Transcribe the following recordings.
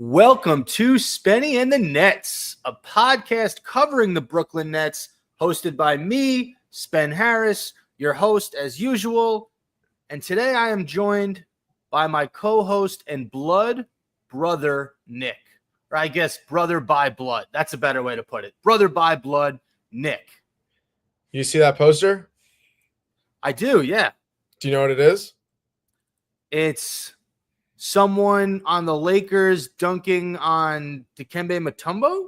Welcome to Spenny and the Nets, a podcast covering the Brooklyn Nets, hosted by me, Spen Harris, your host as usual. And today I am joined by my co-host and blood brother, Nick. Or I guess brother by blood. That's a better way to put it. Brother by blood, Nick. You see that poster? I do, yeah. Do you know what it is? It's someone on the Lakers dunking on Dikembe Mutombo?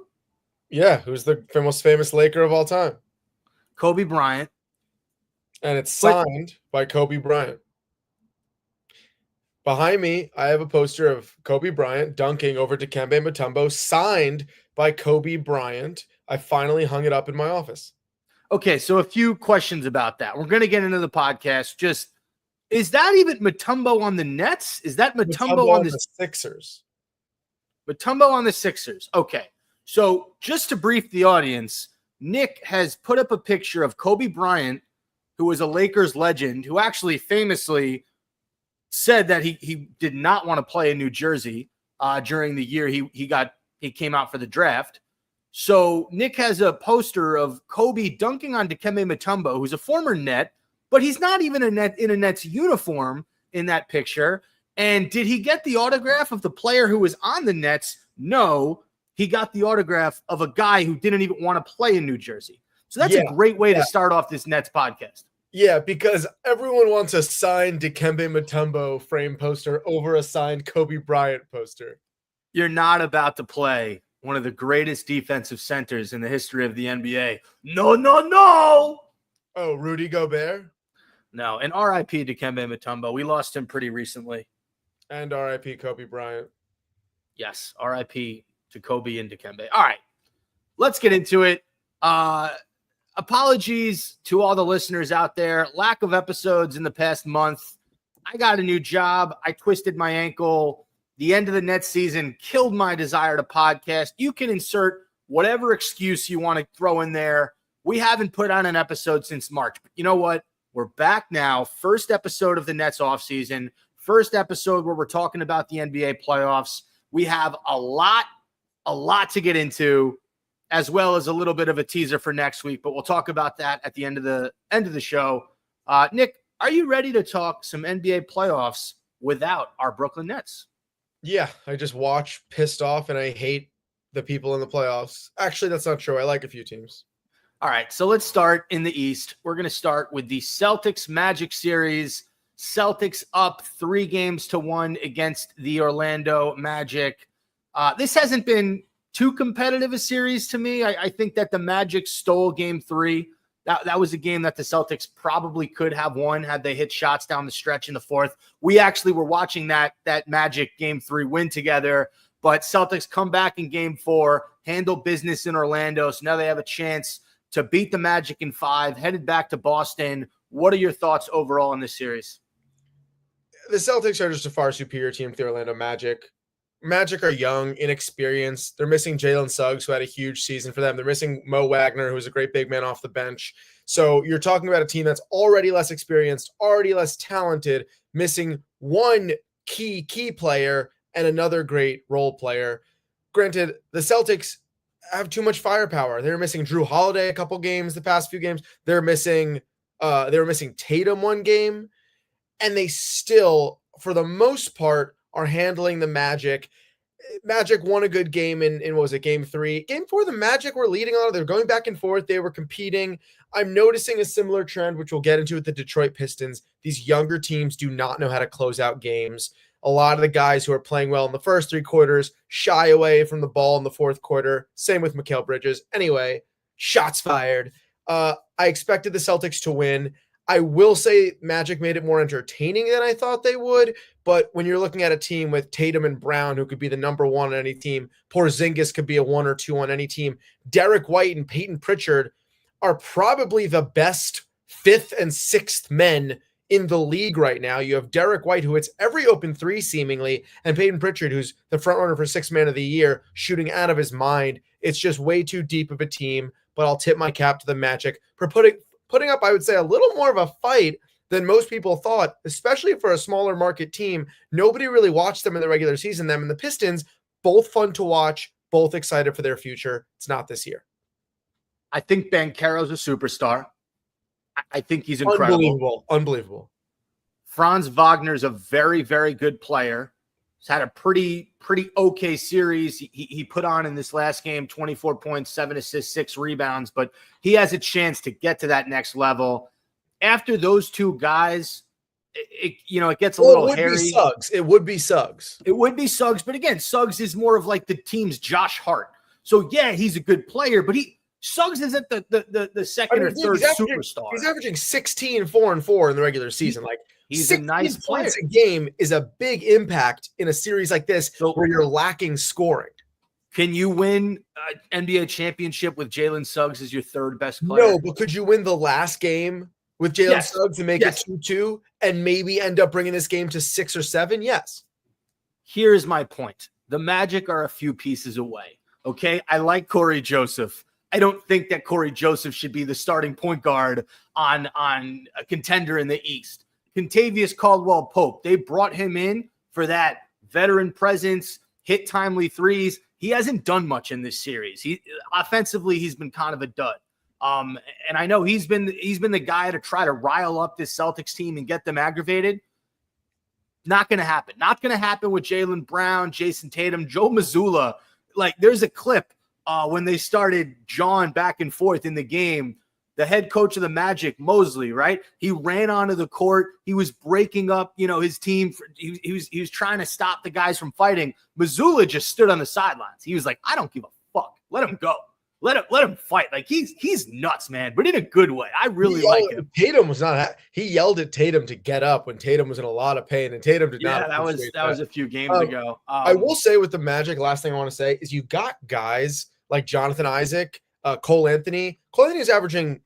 Yeah, who's the most famous Laker of all time? Kobe Bryant. And it's signed by Kobe Bryant. Behind me, I have a poster of Kobe Bryant dunking over Dikembe Mutombo, signed by Kobe Bryant. I finally hung it up in my office. Okay, so a few questions about that. We're going to get into the podcast. Just, is that even Mutombo on the Nets? Is that Mutombo on the Sixers? Mutombo on the Sixers. Okay, so just to brief the audience, Nick has put up a picture of Kobe Bryant, who was a Lakers legend, who actually famously said that he did not want to play in New Jersey during the year he came out for the draft. So Nick has a poster of Kobe dunking on Dikembe Mutombo, who's a former Net, but he's not even in a Nets uniform in that picture. And did he get the autograph of the player who was on the Nets? No, he got the autograph of a guy who didn't even want to play in New Jersey. So that's a great way to start off this Nets podcast. Yeah, because everyone wants a signed Dikembe Mutombo frame poster over a signed Kobe Bryant poster. You're not about to play one of the greatest defensive centers in the history of the NBA. No, no, no. Oh, Rudy Gobert? No, and R.I.P. Dikembe Mutombo. We lost him pretty recently. And R.I.P. Kobe Bryant. Yes, R.I.P. to Kobe and Dikembe. All right, let's get into it. Apologies to all the listeners out there. Lack of episodes in the past month. I got a new job. I twisted my ankle. The end of the Nets season killed my desire to podcast. You can insert whatever excuse you want to throw in there. We haven't put on an episode since March. But you know what? We're back now. First episode of the Nets offseason. First episode where we're talking about the NBA playoffs. We have a lot to get into, as well as a little bit of a teaser for next week. But we'll talk about that at the end of the show. Nick, are you ready to talk some NBA playoffs without our Brooklyn Nets? Yeah, I just watch pissed off and I hate the people in the playoffs. Actually, that's not true. I like a few teams. All right, so let's start in the East. We're going to start with the Celtics Magic series. Celtics up 3-1 against the Orlando Magic. This hasn't been too competitive a series to me. I think that the Magic stole game 3. That was a game that the Celtics probably could have won had they hit shots down the stretch in the fourth. We actually were watching that Magic game 3 win together, but Celtics come back in game 4, handle business in Orlando. So now they have a chance to beat the Magic in 5, headed back to Boston. What are your thoughts overall in this series? The Celtics are just a far superior team to the Orlando Magic. Magic are young, inexperienced. They're missing Jalen Suggs, who had a huge season for them. They're missing Mo Wagner, who was a great big man off the bench. So you're talking about a team that's already less experienced, already less talented, missing one key player and another great role player. Granted, the Celtics have too much firepower. They're missing Drew Holiday a couple games, the past few games. They were missing Tatum one game, and they still, for the most part, are handling the Magic. Magic won a good game in what was it, game 3. Game 4, the Magic were leading on. They were going back and forth. They were competing. I'm noticing a similar trend, which we'll get into with the Detroit Pistons. These younger teams do not know how to close out games. A lot of the guys who are playing well in the first 3 quarters shy away from the ball in the fourth quarter. Same with Mikal Bridges. Anyway, shots fired. I expected the Celtics to win. I will say Magic made it more entertaining than I thought they would, but when you're looking at a team with Tatum and Brown, who could be the number 1 on any team, Porzingis could be a 1 or 2 on any team, Derek White and Peyton Pritchard are probably the best 5th and 6th men in the league right now. You have Derek White, who hits every open 3 seemingly, and Peyton Pritchard, who's the front runner for 6th man of the year, shooting out of his mind. It's just way too deep of a team, but I'll tip my cap to the Magic for putting up, I would say, a little more of a fight than most people thought, especially for a smaller market team. Nobody really watched them in the regular season. Them and the Pistons, both fun to watch, both excited for their future. It's not this year. I think Banchero's a superstar. I think he's incredible. Unbelievable. Franz Wagner's a very, very good player. He's had a pretty okay series. He put on in this last game 24 points, 7 assists, 6 rebounds, but he has a chance to get to that next level. After those two guys, it gets a little hairy. It would be Suggs. But again, Suggs is more of like the team's Josh Hart. So yeah, he's a good player, but Suggs isn't the second or third superstar. He's averaging 16, 4, and 4 in the regular season. He's a nice player. A game is a big impact in a series like this where you're lacking scoring. Can you win an NBA championship with Jalen Suggs as your third best player? No, but could you win the last game with Jalen Suggs and make it 2-2 and maybe end up bringing this game to 6 or 7? Yes. Here's my point. The Magic are a few pieces away. Okay. I like Corey Joseph. I don't think that Corey Joseph should be the starting point guard on a contender in the East. Contavious Caldwell-Pope, they brought him in for that veteran presence, hit timely threes. He hasn't done much in this series. Offensively, he's been kind of a dud. And I know he's been the guy to try to rile up this Celtics team and get them aggravated. Not going to happen. Not going to happen with Jaylen Brown, Jason Tatum, Joe Mazzulla. There's a clip when they started jawing back and forth in the game. The head coach of the Magic, Mosley, right? He ran onto the court. He was breaking up, his team. He was trying to stop the guys from fighting. Mazzulla just stood on the sidelines. He was like, I don't give a fuck. Let him go. Let him fight. He's nuts, man, but in a good way. I really like him. Tatum was not. He yelled at Tatum to get up when Tatum was in a lot of pain, and Tatum did not. Yeah, that was a few games ago. I will say with the Magic, last thing I want to say is you got guys like Jonathan Isaac, Cole Anthony. Cole Anthony is averaging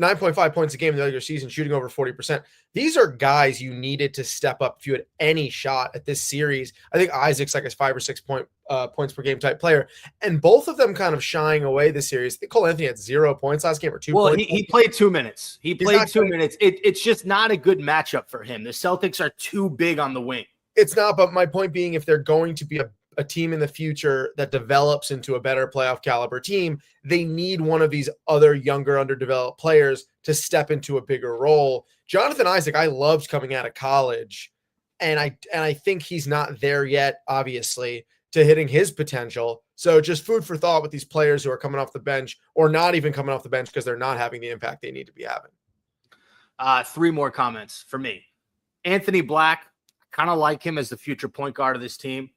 9.5 points a game in the regular season, shooting over 40%. These are guys you needed to step up if you had any shot at this series. I think Isaac's like a 5 or 6 points per game type player, and both of them kind of shying away this series. I think Cole Anthony had 0 points last game or 2 points. Well, he played 2 minutes. He played 2 minutes. It's just not a good matchup for him. The Celtics are too big on the wing. It's not, but my point being, if they're going to be a team in the future that develops into a better playoff caliber team, they need one of these other younger, underdeveloped players to step into a bigger role. Jonathan Isaac, I loved coming out of college, and I think he's not there yet, obviously, to hitting his potential. So just food for thought with these players who are coming off the bench or not even coming off the bench because they're not having the impact they need to be having. 3 more comments for me. Anthony Black, kind of like him as the future point guard of this team.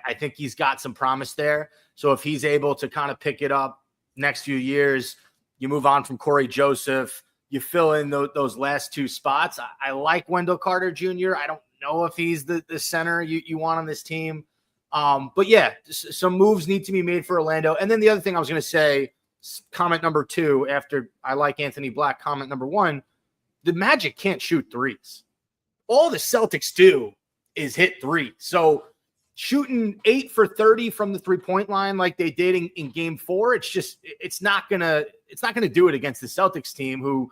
I think he's got some promise there. So if he's able to kind of pick it up next few years, you move on from Corey Joseph, you fill in those last 2 spots. I like Wendell Carter Jr. I don't know if he's the center you want on this team. But yeah, some moves need to be made for Orlando. And then the other thing I was going to say, comment number 2, after I like Anthony Black, comment number 1, the Magic can't shoot threes. All the Celtics do is hit threes. So shooting 8 for 30 from the 3-point line like they did in game 4, it's not gonna do it against the Celtics team, who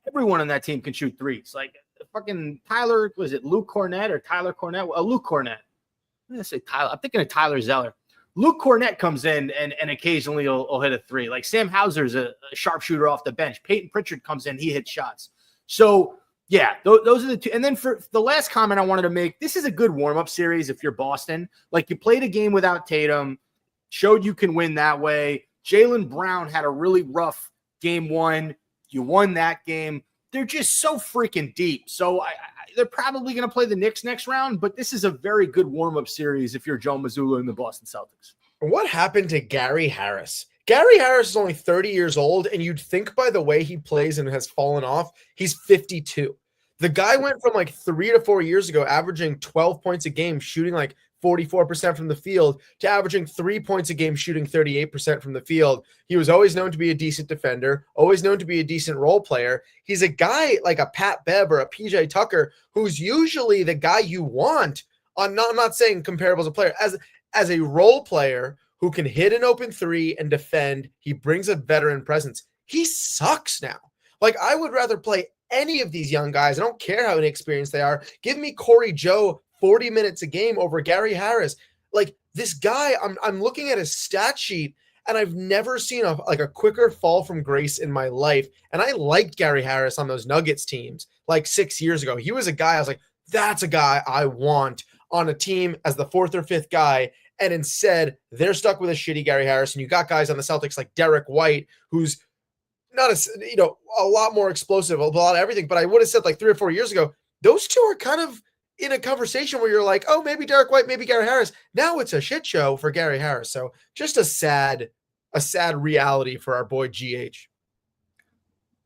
everyone on that team can shoot threes. Like fucking Tyler, was it Luke Cornett or Tyler Cornett? Luke Cornett. I'm gonna say Tyler. I'm thinking of Tyler Zeller. Luke Cornett comes in and occasionally will hit a 3. Like Sam Hauser's a sharpshooter off the bench. Peyton Pritchard comes in, he hits shots. So yeah, those are the 2. And then for the last comment I wanted to make, this is a good warm-up series if you're Boston. Like, you played a game without Tatum, showed you can win that way. Jaylen Brown had a really rough game 1. You won that game. They're just so freaking deep. So they're probably going to play the Knicks next round, but this is a very good warm-up series if you're Joe Mazzulla and the Boston Celtics. What happened to Gary Harris? Gary Harris is only 30 years old, and you'd think by the way he plays and has fallen off, he's 52. The guy went from like 3 to 4 years ago averaging 12 points a game, shooting like 44% from the field, to averaging 3 points a game, shooting 38% from the field. He was always known to be a decent defender, always known to be a decent role player. He's a guy like a Pat Bev or a PJ Tucker, who's usually the guy you want on, I'm not saying comparable as a player, as a role player who can hit an open 3 and defend. He brings a veteran presence. He sucks now. Like, I would rather play any of these young guys. I don't care how inexperienced they are. Give me Corey Joe 40 minutes a game over Gary Harris. Like this guy, I'm looking at his stat sheet, and I've never seen a quicker fall from grace in my life. And I liked Gary Harris on those Nuggets teams like 6 years ago. He was a guy I was like, that's a guy I want on a team as the fourth or fifth guy. And instead, they're stuck with a shitty Gary Harris. And you got guys on the Celtics like Derek White, who's not a lot more explosive, a lot of everything. But I would have said like 3 or 4 years ago, those two are kind of in a conversation where you're like, oh, maybe Derek White, maybe Gary Harris. Now it's a shit show for Gary Harris. So just a sad reality for our boy GH.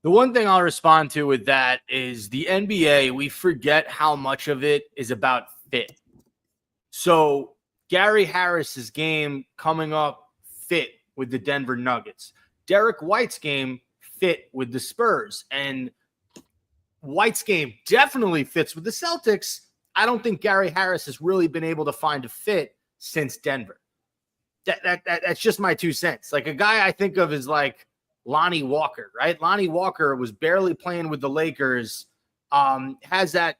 The one thing I'll respond to with that is the NBA, we forget how much of it is about fit. So Gary Harris's game coming up fit with the Denver Nuggets. Derek White's game fit with the Spurs. And White's game definitely fits with the Celtics. I don't think Gary Harris has really been able to find a fit since Denver. That's just my 2 cents. Like a guy I think of is like Lonnie Walker, right? Lonnie Walker was barely playing with the Lakers, has that,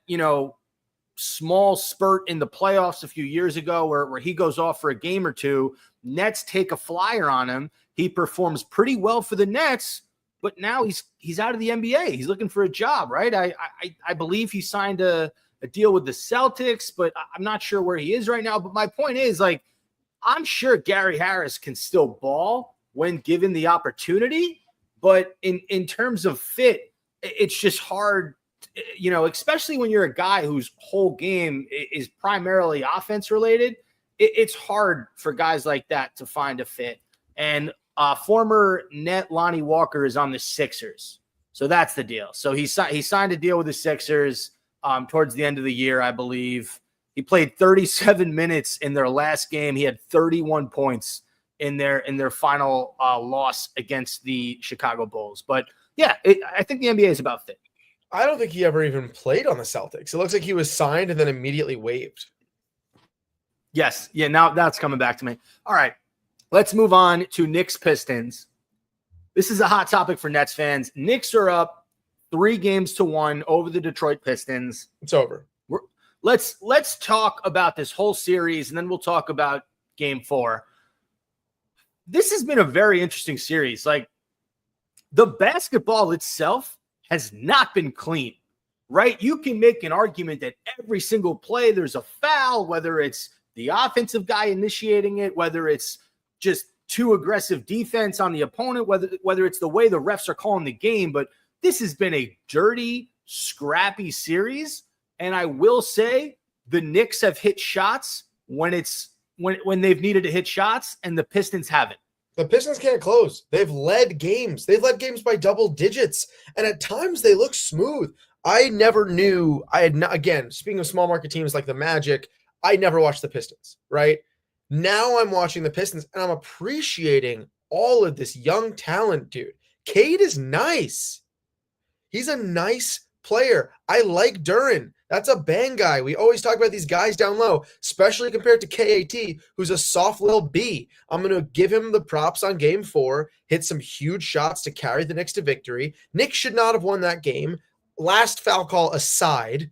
small spurt in the playoffs a few years ago where he goes off for a game or two. Nets take a flyer on him. He performs pretty well for the Nets, but now he's out of the NBA. He's looking for a job, right? I believe he signed a deal with the Celtics, but I'm not sure where he is right now. But my point is, like, I'm sure Gary Harris can still ball when given the opportunity, but in terms of fit, it's just hard, especially when you're a guy whose whole game is primarily offense related. It's hard for guys like that to find a fit. And former net Lonnie Walker is on the Sixers. So that's the deal. So he signed a deal with the Sixers towards the end of the year, I believe. He played 37 minutes in their last game. He had 31 points in their final loss against the Chicago Bulls. But yeah, I think the NBA is about fit. I don't think he ever even played on the Celtics. It looks like he was signed and then immediately waived. Yes. Yeah, now that's coming back to me. All right. Let's move on to Knicks Pistons. This is a hot topic for Nets fans. Knicks are up 3-1 over the Detroit Pistons. It's over. Let's talk about this whole series, and then we'll talk about Game 4. This has been a very interesting series. Like, the basketball itself has not been clean, right? You can make an argument that every single play there's a foul, whether it's the offensive guy initiating it, whether it's just too aggressive defense on the opponent, whether it's the way the refs are calling the game. But this has been a dirty, scrappy series. And I will say the Knicks have hit shots when they've needed to hit shots, and the Pistons haven't. The Pistons can't close. They've led games. They've led games by double digits. And at times they look smooth. I never knew. Again, speaking of small market teams like the Magic, I never watched the Pistons, right? Now I'm watching the Pistons and I'm appreciating all of this young talent, dude. Cade is nice. He's a nice player. I like Duren. That's a bang guy. We always talk about these guys down low, especially compared to KAT, who's a soft little B. I'm going to give him the props on Game 4, hit some huge shots to carry the Knicks to victory. Nick should not have won that game. Last foul call aside,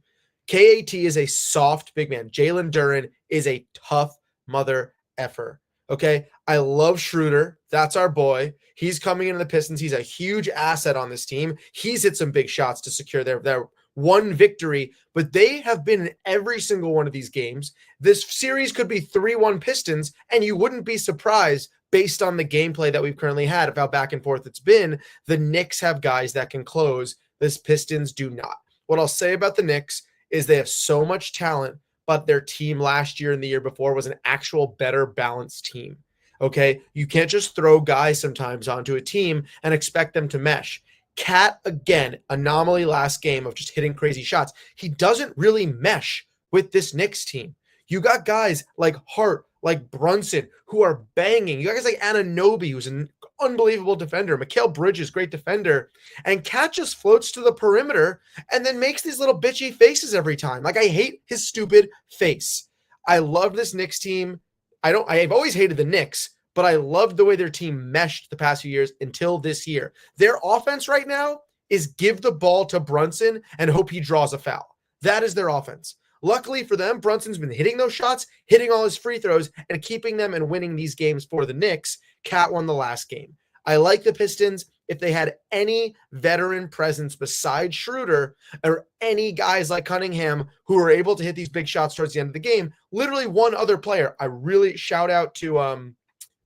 KAT is a soft big man. Jalen Duren is a tough mother effer. Okay? I love Schroeder. That's our boy. He's coming into the Pistons. He's a huge asset on this team. He's hit some big shots to secure their one victory, but they have been in every single one of these games. This series could be 3-1 Pistons, and you wouldn't be surprised based on the gameplay that we've currently had of how back and forth it's been. The Knicks have guys that can close. This Pistons do not. What I'll say about the Knicks is they have so much talent, but their team last year and the year before was an actual better balanced team. Okay? You can't just throw guys sometimes onto a team and expect them to mesh. Cat, again, anomaly last game of just hitting crazy shots. He doesn't really mesh with this Knicks team. You got guys like Hart, like Brunson, who are banging. You got guys like Anunoby, who's an unbelievable defender. Mikal Bridges, great defender. And Cat just floats to the perimeter and then makes these little bitchy faces every time. Like, I hate his stupid face. I love this Knicks team. I've always hated the Knicks, but I loved the way their team meshed the past few years until this year. Their offense right now is give the ball to Brunson and hope he draws a foul. That is their offense. Luckily for them, Brunson's been hitting those shots, hitting all his free throws, and keeping them and winning these games for the Knicks. Cat won the last game. I like the Pistons if they had any veteran presence besides Schroeder or any guys like Cunningham who are able to hit these big shots towards the end of the game. Literally one other player. I really shout out to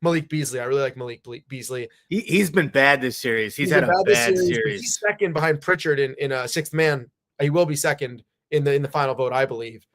Malik Beasley. I really like Malik Beasley. He's been bad this series. He's had a bad series. He's second behind Pritchard in a sixth man. He will be second in the final vote, I believe.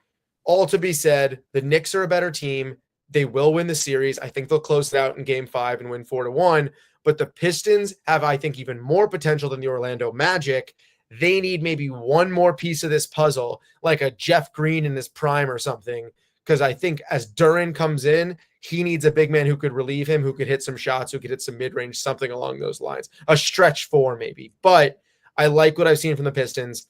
All to be said, the Knicks are a better team. They will win the series. I think they'll close it out in game 5 and win 4-1. But the Pistons have, I think, even more potential than the Orlando Magic. They need maybe one more piece of this puzzle, like a Jeff Green in his prime or something. Because I think as Duran comes in, he needs a big man who could relieve him, who could hit some shots, who could hit some mid-range, something along those lines. A stretch 4 maybe. But I like what I've seen from the Pistons.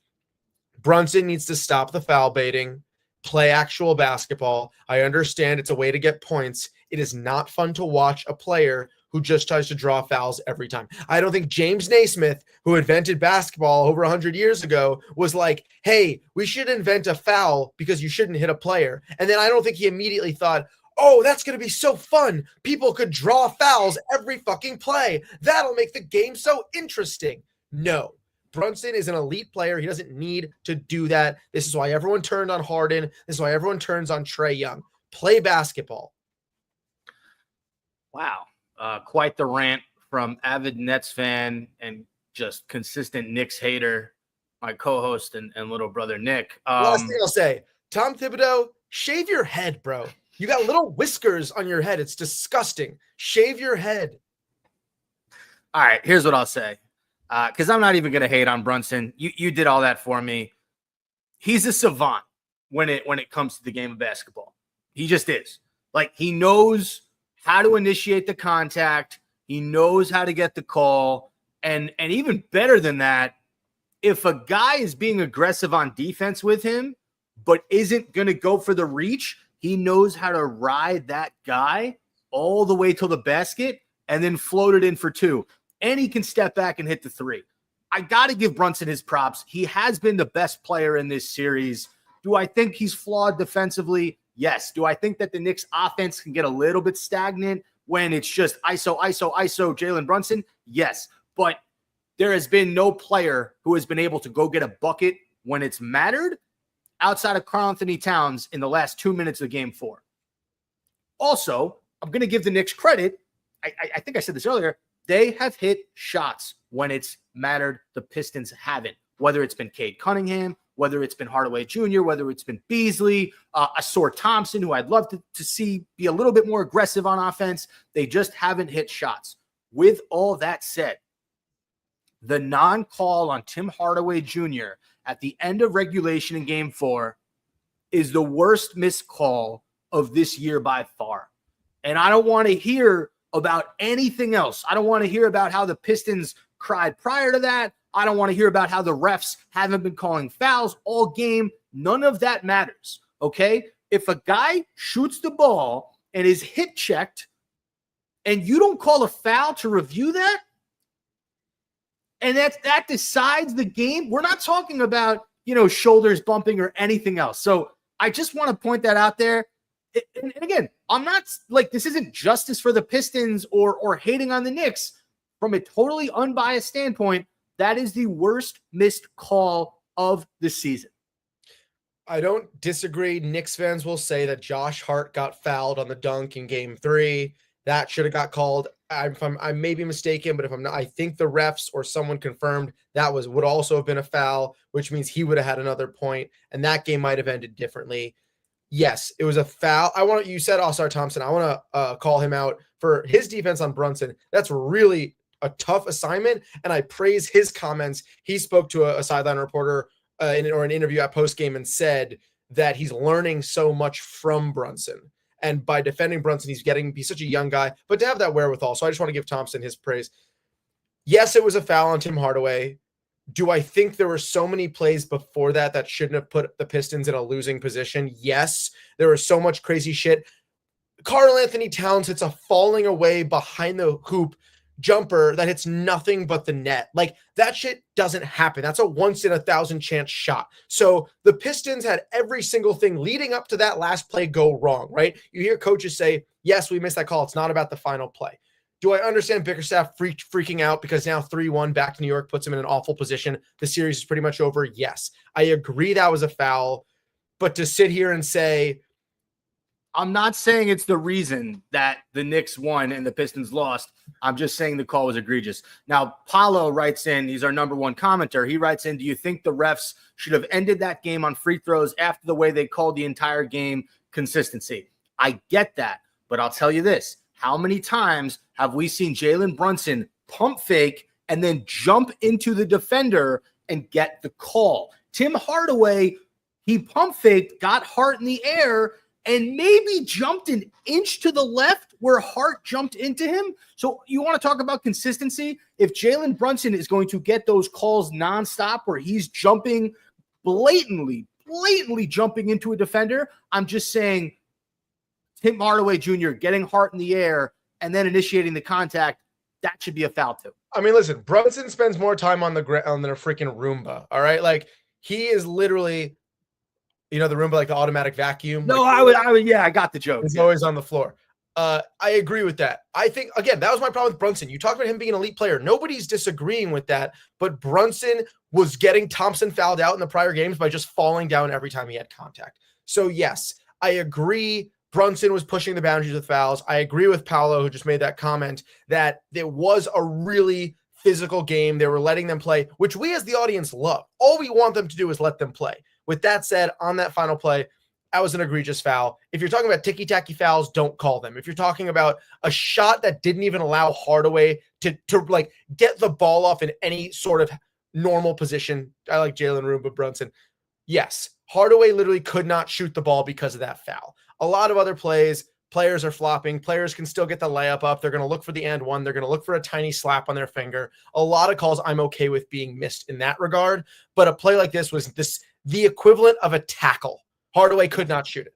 Brunson needs to stop the foul baiting, play actual basketball. I understand it's a way to get points. It is not fun to watch a player who just tries to draw fouls every time. I don't think James Naismith, who invented basketball over 100 years ago, was like, hey, we should invent a foul because you shouldn't hit a player. And then I don't think he immediately thought, oh, that's going to be so fun. People could draw fouls every fucking play. That'll make the game so interesting. No. Brunson is an elite player. He doesn't need to do that. This is why everyone turned on Harden. This is why everyone turns on Trae Young. Play basketball. Wow. Quite the rant from avid Nets fan and just consistent Knicks hater, my co-host and little brother Nick. Last thing I'll say, Tom Thibodeau, shave your head, bro. You got little whiskers on your head. It's disgusting. Shave your head. All right, here's what I'll say. Because I'm not even going to hate on Brunson. You did all that for me. He's a savant when it comes to the game of basketball. He just is. Like, he knows how to initiate the contact. He knows how to get the call. And even better than that, if a guy is being aggressive on defense with him, but isn't going to go for the reach, he knows how to ride that guy all the way to the basket and then float it in for 2. And he can step back and hit the 3. I got to give Brunson his props. He has been the best player in this series. Do I think he's flawed defensively? Yes. Do I think that the Knicks offense can get a little bit stagnant when it's just ISO, Jalen Brunson? Yes. But there has been no player who has been able to go get a bucket when it's mattered outside of Karl Anthony Towns in the last 2 minutes of game 4. Also, I'm going to give the Knicks credit. I think I said this earlier. They have hit shots when it's mattered. The Pistons haven't, whether it's been Cade Cunningham, whether it's been Hardaway Jr., whether it's been Beasley, Asor Thompson, who I'd love to see be a little bit more aggressive on offense. They just haven't hit shots. With all that said, the non-call on Tim Hardaway Jr. at the end of regulation in game 4 is the worst missed call of this year by far. And I don't want to hear about anything else. I don't want to hear about how the Pistons cried prior to that. I don't want to hear about how the refs haven't been calling fouls all game. None of that matters, okay? If a guy shoots the ball and is hit checked and you don't call a foul to review that, and that decides the game, we're not talking about, shoulders bumping or anything else. So I just want to point that out there. And again, I'm not like, this isn't justice for the Pistons or hating on the Knicks. From a totally unbiased standpoint, that is the worst missed call of the season. I don't disagree. Knicks fans will say that Josh Hart got fouled on the dunk in game 3. That should have got called. I may be mistaken, but if I'm not, I think the refs or someone confirmed that would also have been a foul, which means he would have had another point, and that game might have ended differently. Yes, it was a foul. You said Asar Thompson. I want to call him out for his defense on Brunson. That's really a tough assignment, and I praise his comments. He spoke to a sideline reporter or an interview at postgame and said that he's learning so much from Brunson. And by defending Brunson, he's such a young guy, but to have that wherewithal. So I just want to give Thompson his praise. Yes, it was a foul on Tim Hardaway. Do I think there were so many plays before that shouldn't have put the Pistons in a losing position? Yes, there was so much crazy shit. Karl Anthony Towns hits a falling away behind the hoop jumper that hits nothing but the net. Like, that shit doesn't happen. That's a once in a thousand chance shot. So the Pistons had every single thing leading up to that last play go wrong, right? You hear coaches say, yes, we missed that call. It's not about the final play. Do I understand Bickerstaff freaking out because now 3-1 back to New York puts him in an awful position? The series is pretty much over. Yes, I agree that was a foul. But to sit here and say, I'm not saying it's the reason that the Knicks won and the Pistons lost. I'm just saying the call was egregious. Now, Paulo writes in, he's our number one commenter. He writes in, do you think the refs should have ended that game on free throws after the way they called the entire game? Consistency. I get that, but I'll tell you this. How many times have we seen Jalen Brunson pump fake and then jump into the defender and get the call? Tim Hardaway, he pump faked, got Hart in the air, and maybe jumped an inch to the left where Hart jumped into him. So you want to talk about consistency? If Jalen Brunson is going to get those calls nonstop where he's jumping blatantly jumping into a defender, I'm just saying Tim Hardaway Jr. getting Hart in the air and then initiating the contact, that should be a foul too. I mean, listen, Brunson spends more time on the ground than a freaking Roomba. All right. Like, he is literally, the Roomba, like the automatic vacuum. No, like, I would, yeah, I got the joke. He's always on the floor. I agree with that. I think, again, that was my problem with Brunson. You talk about him being an elite player. Nobody's disagreeing with that, but Brunson was getting Thompson fouled out in the prior games by just falling down every time he had contact. So yes, I agree. Brunson was pushing the boundaries with fouls. I agree with Paolo, who just made that comment, that it was a really physical game. They were letting them play, which we as the audience love. All we want them to do is let them play. With that said, on that final play, that was an egregious foul. If you're talking about ticky-tacky fouls, don't call them. If you're talking about a shot that didn't even allow Hardaway to like get the ball off in any sort of normal position, I like Jalen Roomba Brunson. Yes, Hardaway literally could not shoot the ball because of that foul. A lot of other plays, players are flopping. Players can still get the layup up. They're going to look for the and one. They're going to look for a tiny slap on their finger. A lot of calls I'm okay with being missed in that regard. But a play like this was the equivalent of a tackle. Hardaway could not shoot it.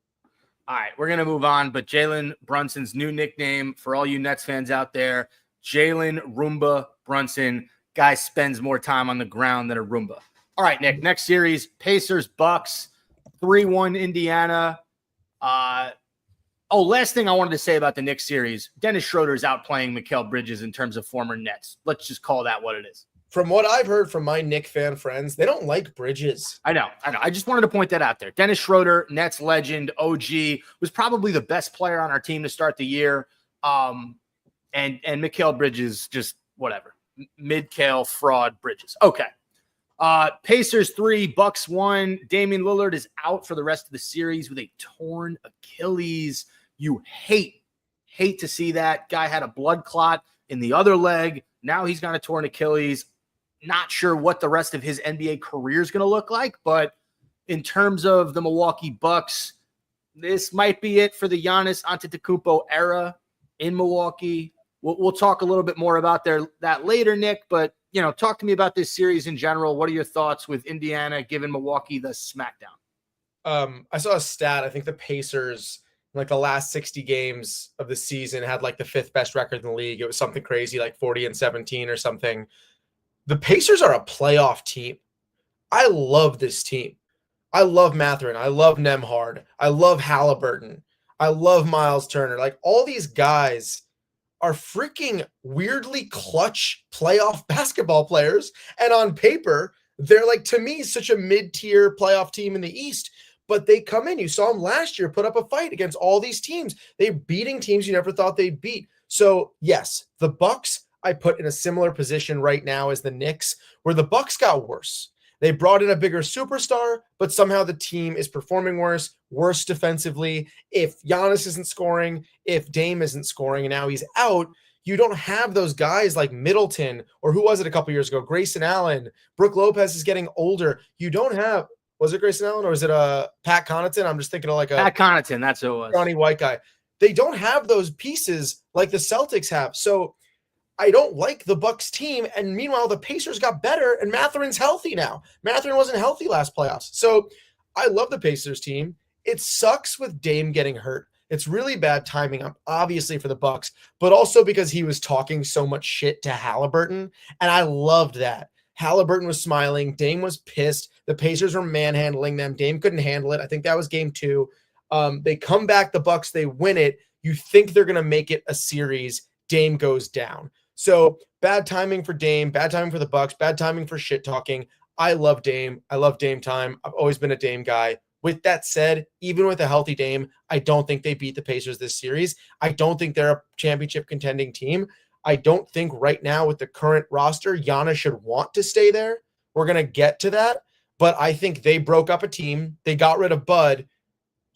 All right, we're going to move on. But Jalen Brunson's new nickname for all you Nets fans out there, Jalen Roomba Brunson. Guy spends more time on the ground than a Roomba. All right, Nick, next series, Pacers, Bucks, 3-1 Indiana. Last thing I wanted to say about the Knicks series, Dennis Schroeder is outplaying Mikal Bridges in terms of former Nets. Let's just call that what it is. From what I've heard from my Knick fan friends, they don't like Bridges. I know. I just wanted to point that out there. Dennis Schroeder, Nets legend, OG, was probably the best player on our team to start the year. And Mikal Bridges, just whatever. Mid-Kale fraud Bridges. Okay. Pacers 3, Bucks 1. Damian Lillard is out for the rest of the series with a torn Achilles. You hate to see that. Guy had a blood clot in the other leg. Now he's got a torn Achilles. Not sure what the rest of his NBA career is going to look like, but in terms of the Milwaukee Bucks, this might be it for the Giannis Antetokounmpo era in Milwaukee. We'll talk a little bit more about that later, Nick, but talk to me about this series in general. What are your thoughts with Indiana giving Milwaukee the smackdown? I saw a stat. I think the Pacers, like the last 60 games of the season, had like the 5th best record in the league. It was something crazy, like 40-17 or something. The Pacers are a playoff team. I love this team. I love Mathurin. I love Nembhard. I love Halliburton. I love Miles Turner. Like, all these guys are freaking weirdly clutch playoff basketball players. And on paper, they're like, to me, such a mid-tier playoff team in the East. But they come in. You saw them last year put up a fight against all these teams. They're beating teams you never thought they'd beat. So, yes, the Bucks I put in a similar position right now as the Knicks, where the Bucks got worse. They brought in a bigger superstar, but somehow the team is performing worse defensively. If Giannis isn't scoring, if Dame isn't scoring, and now he's out, you don't have those guys like Middleton, or who was it a couple years ago? Grayson Allen. Brooke Lopez is getting older. You don't have, was it Grayson Allen or is it Pat Connaughton? I'm just thinking of like a Pat Connaughton, that's who it was. Johnny White guy. They don't have those pieces like the Celtics have. So I don't like the Bucks team. And meanwhile, the Pacers got better and Mathurin's healthy now. Mathurin wasn't healthy last playoffs. So I love the Pacers team. It sucks with Dame getting hurt It's really bad timing, obviously for the Bucks, but also because he was talking so much shit to Halliburton, and I loved that. Halliburton was smiling. Dame was pissed. The Pacers were manhandling them. Dame couldn't handle it. I think that was game 2. They come back, the Bucks, they win it. You think they're going to make it a series. Dame goes down. So bad timing for Dame, bad timing for the Bucks, bad timing for shit talking. I love Dame. I love Dame time. I've always been a Dame guy. With that said, even with a healthy Dame, I don't think they beat the Pacers this series. I don't think they're a championship contending team. I don't think right now with the current roster, Giannis should want to stay there. We're going to get to that. But I think they broke up a team. They got rid of Bud.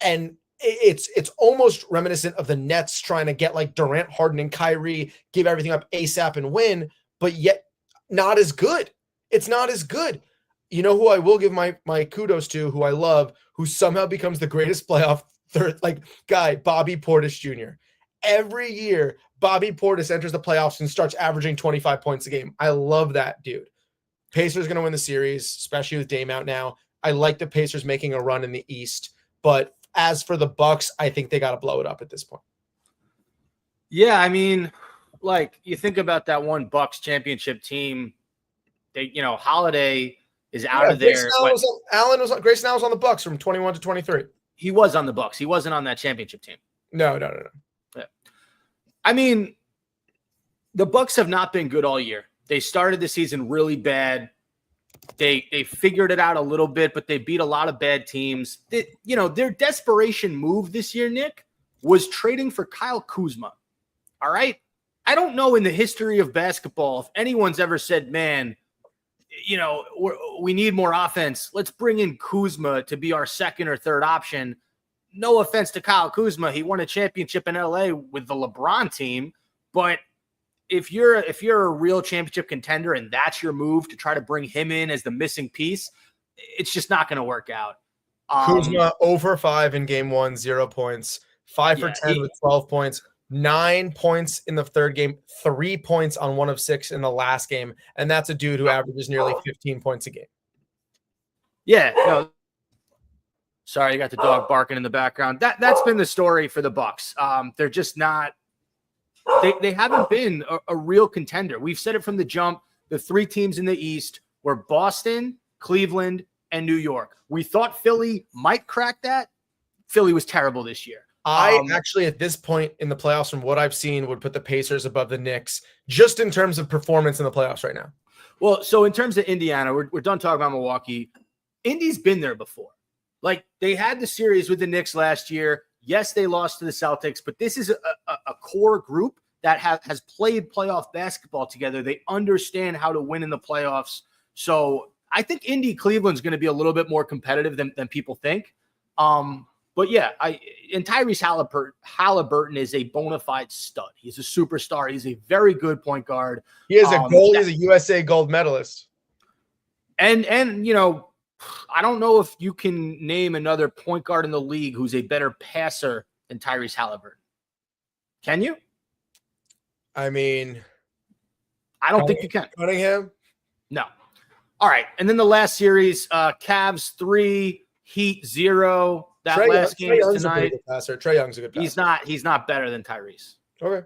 And it's almost reminiscent of the Nets trying to get like Durant, Harden, and Kyrie, give everything up ASAP and win, but yet not as good. It's not as good. You know who I will give my kudos to, who I love, who somehow becomes the greatest playoff guy, Bobby Portis Jr. Every year, Bobby Portis enters the playoffs and starts averaging 25 points a game. I love that dude. Pacers going to win the series, especially with Dame out now. I like the Pacers making a run in the East, but as for the Bucks, I think they got to blow it up at this point. Yeah, I mean, like you think about that one Bucks championship team, they, Holiday is out of there. Grayson Allen was on the Bucks from 21 to 23. He was on the Bucks. He wasn't on that championship team. No. Yeah. I mean, the Bucks have not been good all year. They started the season really bad. They figured it out a little bit, but they beat a lot of bad teams. Their desperation move this year, Nick, was trading for Kyle Kuzma. All right? I don't know in the history of basketball if anyone's ever said, man, we need more offense. Let's bring in Kuzma to be our second or third option. No offense to Kyle Kuzma. He won a championship in LA with the LeBron team. But if you're a real championship contender and that's your move to try to bring him in as the missing piece, it's just not going to work out. Kuzma 0 for 5 in game 1, 0 points. 5 for 10 with 12 points. 9 points in the third game, 3 points on 1 of 6 in the last game. And that's a dude who averages nearly 15 points a game. Yeah. No. Sorry, you got the dog barking in the background. That's been the story for the Bucks. They're just not – they haven't been a real contender. We've said it from the jump. The 3 teams in the East were Boston, Cleveland, and New York. We thought Philly might crack that. Philly was terrible this year. I actually, at this point in the playoffs, from what I've seen, would put the Pacers above the Knicks, just in terms of performance in the playoffs right now. Well, so in terms of Indiana, we're done talking about Milwaukee. Indy's been there before. Like, they had the series with the Knicks last year. Yes, they lost to the Celtics, but this is a core group that has played playoff basketball together. They understand how to win in the playoffs. So I think Cleveland's going to be a little bit more competitive than people think. But yeah, Tyrese Halliburton is a bona fide stud. He's a superstar. He's a very good point guard. He is he's a USA gold medalist. And I don't know if you can name another point guard in the league who's a better passer than Tyrese Halliburton. Can you? I mean, I don't think you can. Cunningham? No. All right. And then the last series, Cavs 3, Heat 0. That last game tonight. Trae Young's a good passer. He's not better than Tyrese. Okay.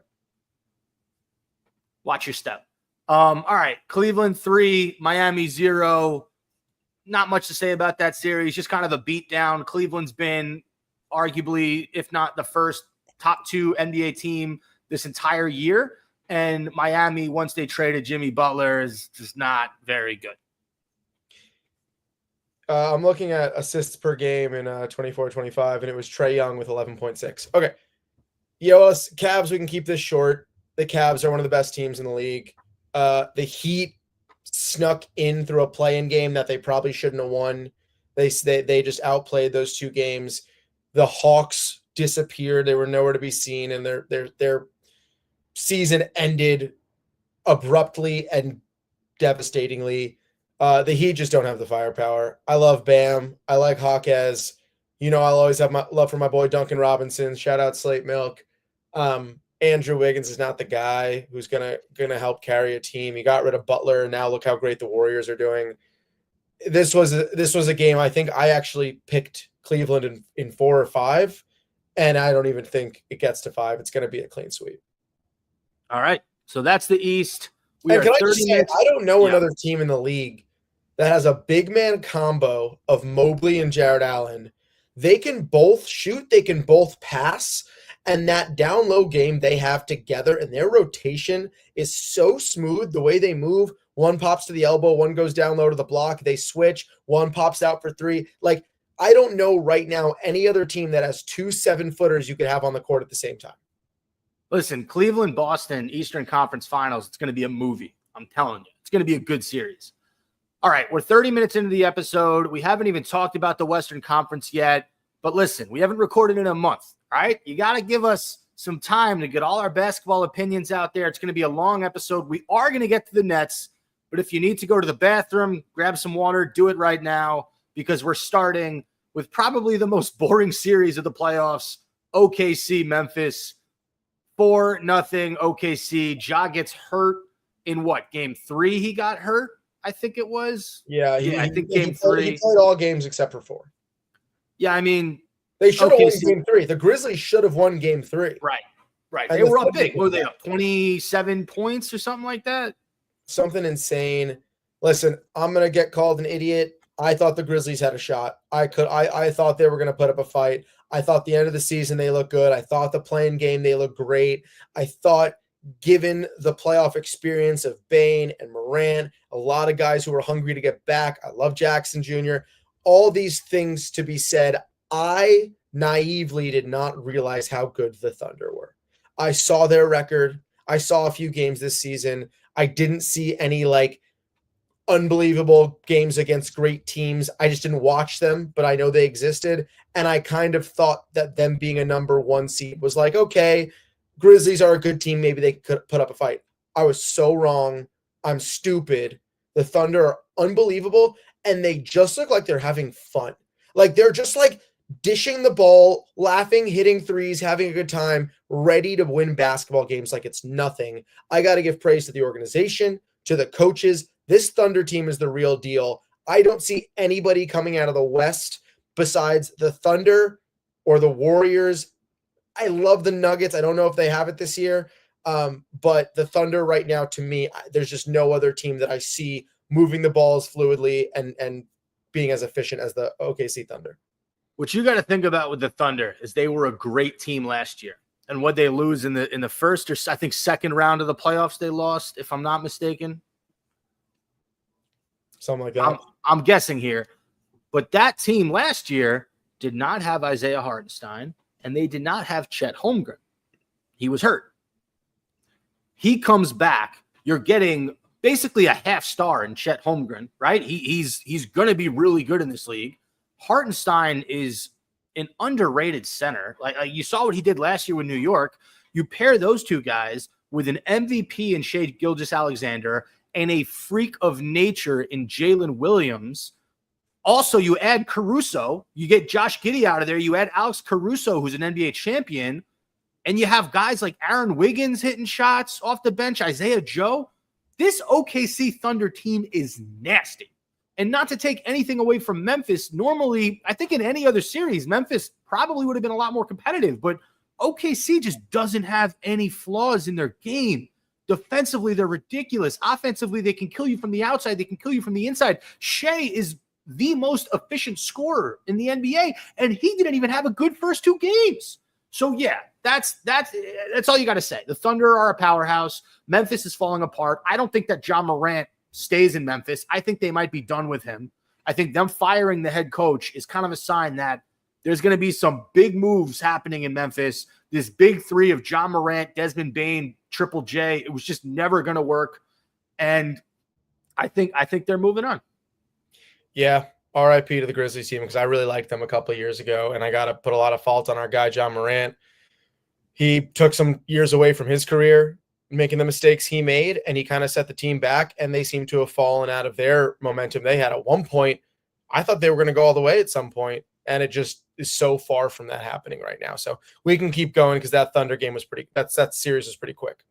Watch your step. All right. Cleveland 3, Miami 0. Not much to say about that series. Just kind of a beatdown. Cleveland's been arguably, if not the first top 2 NBA team this entire year. And Miami, once they traded Jimmy Butler, is just not very good. I'm looking at assists per game in 24-25, and it was Trae Young with 11.6. Okay. Cavs, we can keep this short. The Cavs are one of the best teams in the league. The Heat snuck in through a play-in game that they probably shouldn't have won. They just outplayed those 2 games. The Hawks disappeared. They were nowhere to be seen, and their season ended abruptly and devastatingly. The Heat just don't have the firepower. I love Bam. I like Hawkes. I'll always have my love for my boy Duncan Robinson. Shout out Slate Milk. Andrew Wiggins is not the guy who's gonna help carry a team. He got rid of Butler, and now look how great the Warriors are doing. This was a game. I think I actually picked Cleveland in 4 or 5, And I don't even think it gets to 5. It's going to be a clean sweep. All right. So that's the East. And can I just say, I don't know another team in the league that has a big man combo of Mobley and Jared Allen. They can both shoot, they can both pass, and that down low game they have together, and their rotation is so smooth. The way they move, one pops to the elbow, one goes down low to the block, they switch, one pops out for 3. Like, I don't know right now any other team that has 2 7-footers you could have on the court at the same time. Listen, Cleveland, Boston, Eastern Conference Finals, it's going to be a movie. I'm telling you. It's going to be a good series. All right, we're 30 minutes into the episode. We haven't even talked about the Western Conference yet. But listen, we haven't recorded in a month, all right? You got to give us some time to get all our basketball opinions out there. It's going to be a long episode. We are going to get to the Nets. But if you need to go to the bathroom, grab some water, do it right now, because we're starting with probably the most boring series of the playoffs, OKC, Memphis. 4-0 OKC. Ja gets hurt in what? Game 3 he got hurt, I think it was. Yeah, I think game 3. He played all games except for 4. Yeah, I mean. They should have won game 3. The Grizzlies should have won game 3. Right. They were up big. What were they up? 27 points or something like that? Something insane. Listen, I'm going to get called an idiot. I thought the Grizzlies had a shot. I thought they were going to put up a fight. I thought the end of the season they looked good. I thought the playing game they looked great. I thought given the playoff experience of Bane and Morant, a lot of guys who were hungry to get back. I love Jackson Jr. All these things to be said. I naively did not realize how good the Thunder were. I saw their record. I saw a few games this season. I didn't see any unbelievable games against great teams. I just didn't watch them, but I know they existed. And I kind of thought that them being a number 1 seed was like, okay, Grizzlies are a good team. Maybe they could put up a fight. I was so wrong. I'm stupid. The Thunder are unbelievable. And they just look like they're having fun. Like they're just dishing the ball, laughing, hitting threes, having a good time, ready to win basketball games like it's nothing. I got to give praise to the organization, to the coaches. This Thunder team is the real deal. I don't see anybody coming out of the West besides the Thunder or the Warriors. I love the Nuggets. I don't know if they have it this year, but the Thunder right now, to me, there's just no other team that I see moving the balls fluidly and being as efficient as the OKC Thunder. What you got to think about with the Thunder is they were a great team last year. And what they lose in the first or I think second round of the playoffs they lost, if I'm not mistaken. Something like that. I'm guessing here. But that team last year did not have Isaiah Hartenstein, and they did not have Chet Holmgren. He was hurt. He comes back. You're getting basically a half star in Chet Holmgren, right? He's going to be really good in this league. Hartenstein is an underrated center. Like you saw what he did last year with New York. You pair those two guys with an MVP in Shai Gilgeous-Alexander and a freak of nature in Jalen Williams. Also, you add Caruso. You get Josh Giddey out of there. You add Alex Caruso, who's an NBA champion. And you have guys like Aaron Wiggins hitting shots off the bench, Isaiah Joe. This OKC Thunder team is nasty. And not to take anything away from Memphis, normally, I think in any other series, Memphis probably would have been a lot more competitive, but OKC just doesn't have any flaws in their game. Defensively, they're ridiculous. Offensively, they can kill you from the outside. They can kill you from the inside. Shai is the most efficient scorer in the NBA, and he didn't even have a good first 2 games. So, yeah, that's all you got to say. The Thunder are a powerhouse. Memphis is falling apart. I don't think that Ja Morant stays in Memphis. I think they might be done with him. I think them firing the head coach is kind of a sign that there's going to be some big moves happening in Memphis. This big 3 of Ja Morant, Desmond Bane, Triple J, it was just never going to work. And I think they're moving on. Yeah. RIP to the Grizzlies team, because I really liked them a couple of years ago, and I got to put a lot of fault on our guy, Ja Morant. He took some years away from his career, making the mistakes he made, and he kind of set the team back, and they seem to have fallen out of their momentum they had at one point. I thought they were going to go all the way at some point, and it just is so far from that happening right now. So we can keep going because that Thunder game was that series was pretty quick.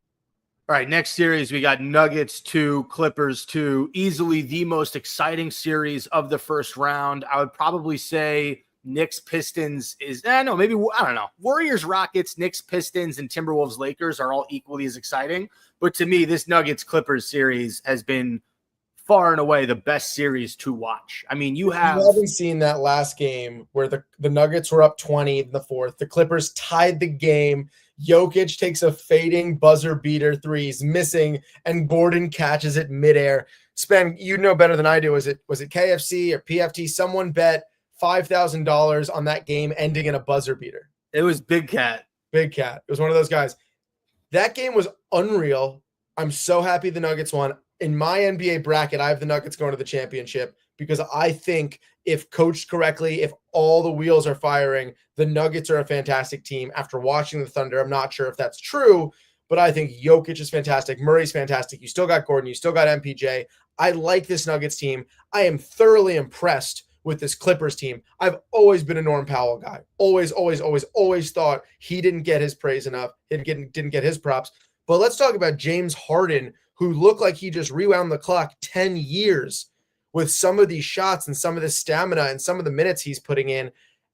All right, next series, we got Nuggets 2, Clippers 2, easily the most exciting series of the first round. I would probably say Knicks, Pistons is, no, maybe, I don't know. Warriors, Rockets, Knicks, Pistons, and Timberwolves, Lakers are all equally as exciting. But to me, this Nuggets Clippers series has been far and away the best series to watch. I mean, you haven't seen that last game where the Nuggets were up 20 in the fourth. The Clippers tied the game. Jokic takes a fading buzzer beater three. He's missing, and Gordon catches it midair. Spen, you know better than I do. Was it KFC or PFT? Someone bet $5,000 on that game ending in a buzzer beater. It was Big Cat. Big Cat. It was one of those guys. That game was unreal. I'm so happy the Nuggets won. In my NBA bracket, I have the Nuggets going to the championship because I think if coached correctly, if all the wheels are firing, the Nuggets are a fantastic team. After watching the Thunder, I'm not sure if that's true, but I think Jokic is fantastic. Murray's fantastic. You still got Gordon. You still got MPJ. I like this Nuggets team. I am thoroughly impressed with this Clippers team. I've always been a Norm Powell guy. Always thought he didn't get his praise enough. He didn't get his props. But let's talk about James Harden, who looked like he just rewound the clock 10 years with some of these shots and some of the stamina and some of the minutes he's putting in.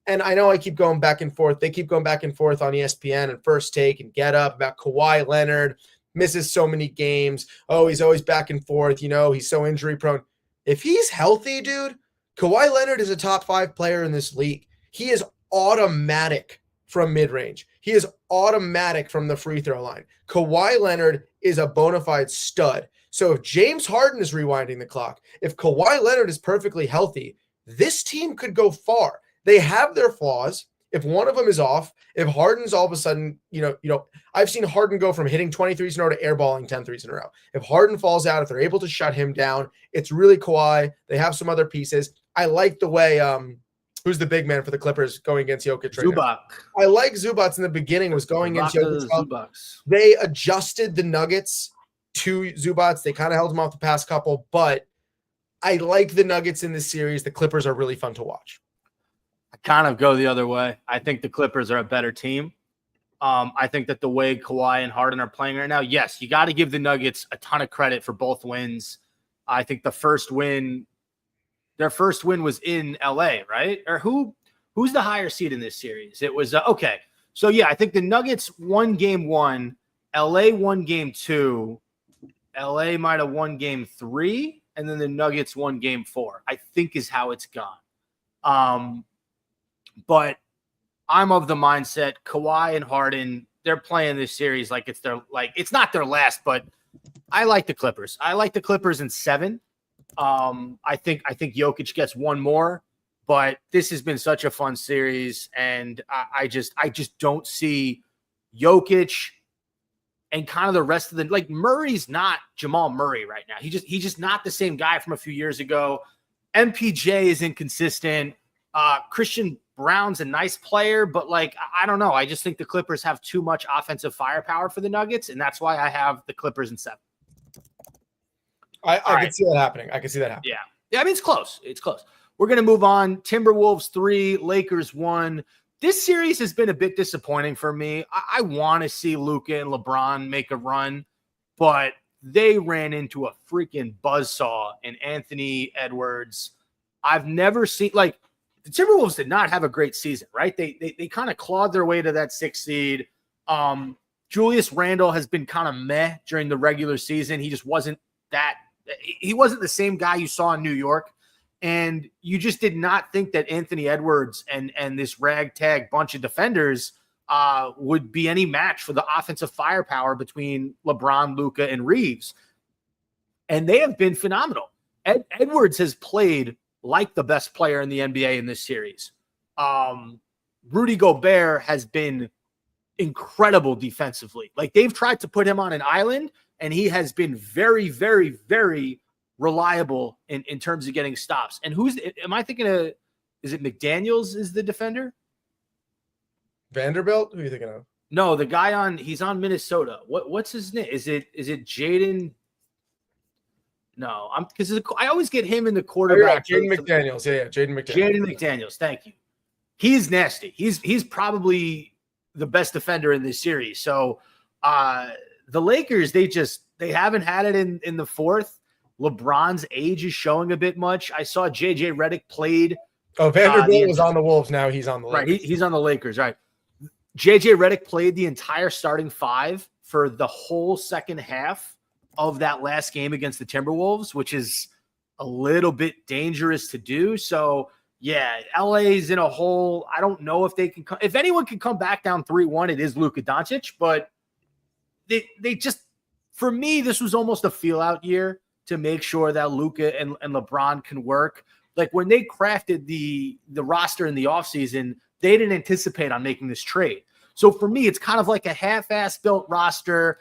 And I know I keep going back and forth. They keep going back and forth on ESPN and First Take and Get Up about Kawhi Leonard, misses so many games. Oh, he's always back and forth. You know, he's so injury prone. If he's healthy, dude, Kawhi Leonard is a top 5 player in this league. He is automatic from mid-range. He is automatic from the free throw line. Kawhi Leonard is a bona fide stud. So if James Harden is rewinding the clock, if Kawhi Leonard is perfectly healthy, this team could go far. They have their flaws. If one of them is off, if Harden's all of a sudden, I've seen Harden go from hitting 23s in a row to airballing 10 threes in a row. If Harden falls out, if they're able to shut him down, it's really Kawhi. They have some other pieces. I like the way who's the big man for the Clippers going against Jokic right Zubac. now? I like Zubac in the beginning was going against Jokic. They adjusted the Nuggets to Zubac. They kind of held him off the past couple, but I like the Nuggets in this series. The Clippers are really fun to watch. I kind of go the other way. I think the Clippers are a better team. I think that the way Kawhi and Harden are playing right now, yes, you got to give the Nuggets a ton of credit for both wins. I think their first win was in LA, right? Or who's the higher seed in this series? It was okay. So yeah, I think the Nuggets won game 1, LA won game 2, LA might have won game 3, and then the Nuggets won game 4. I think is how it's gone. But I'm of the mindset Kawhi and Harden, they're playing this series like it's not their last, but I like the Clippers. I like the Clippers in 7. I think Jokic gets one more, but this has been such a fun series, and I just don't see Jokic and kind of the rest of the, like, Murray's not Jamal Murray right now. He's just not the same guy from a few years ago. MPJ is inconsistent. Christian Brown's a nice player, but like, I don't know. I just think the Clippers have too much offensive firepower for the Nuggets, and that's why I have the Clippers in 7. I can see that happening. Yeah. I mean, it's close. We're going to move on. Timberwolves 3, Lakers 1. This series has been a bit disappointing for me. I want to see Luka and LeBron make a run, but they ran into a freaking buzzsaw in Anthony Edwards. I've never seen, like, the Timberwolves did not have a great season, right? They kind of clawed their way to that 6th seed. Julius Randle has been kind of meh during the regular season. He just wasn't he wasn't the same guy you saw in New York. And you just did not think that Anthony Edwards and this ragtag bunch of defenders would be any match for the offensive firepower between LeBron, Luka, and Reeves. And they have been phenomenal. Edwards has played like the best player in the NBA in this series. Rudy Gobert has been incredible defensively. Like, they've tried to put him on an island, and he has been very, very, very reliable in terms of getting stops. And am I thinking of, is it McDaniels is the defender? Vanderbilt? Who are you thinking of? No, the guy he's on Minnesota. What's his name? Is it Jaden? No, because I always get him in the quarterback. Jaden McDaniels. Yeah, Jaden McDaniels. Jaden McDaniels. Thank you. He's nasty. He's probably the best defender in this series. So the Lakers, they haven't had it in the 4th. LeBron's age is showing a bit much. I saw JJ Redick played Oh, the Vanderbilt was end. on the Wolves. Now he's on the Right, Lakers. he's on the Lakers. Right. JJ Redick played the entire starting five for the whole second half of that last game against the Timberwolves, which is a little bit dangerous to do. So, yeah, LA's in a hole. I don't know if they can – if anyone can come back down 3-1, it is Luka Doncic. But they just – for me, this was almost a feel-out year to make sure that Luka and LeBron can work. Like when they crafted the roster in the offseason, they didn't anticipate on making this trade. So for me, it's kind of like a half-ass built roster.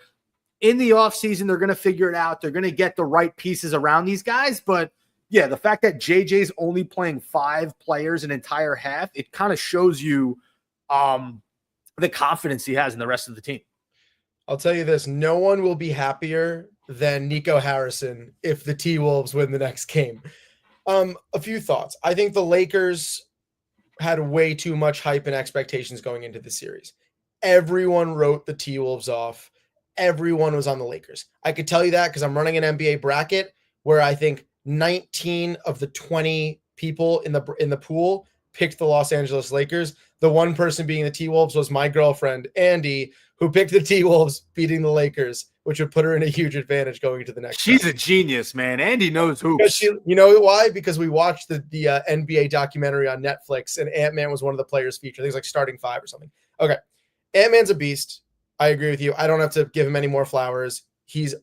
In the offseason, they're going to figure it out. They're going to get the right pieces around these guys. But yeah, the fact that JJ's only playing 5 players an entire half, it kind of shows you the confidence he has in the rest of the team. I'll tell you this, no one will be happier than Nico Harrison if the T-Wolves win the next game. A few thoughts. I think the Lakers had way too much hype and expectations going into the series. Everyone wrote the T-Wolves off. Everyone was on the Lakers. I could tell you that because I'm running an NBA bracket where I think 19 of the 20 people in the pool picked the Los Angeles Lakers. The one person being the T-Wolves was my girlfriend, Andy, who picked the T-Wolves beating the Lakers, which would put her in a huge advantage going into the next She's round. a genius, man. Andy knows hoops. You know why? Because we watched the NBA documentary on Netflix, and Ant-Man was one of the players featured. I think it was like starting 5 or something. Okay. Ant-Man's a beast. I agree with you. I don't have to give him any more flowers. He's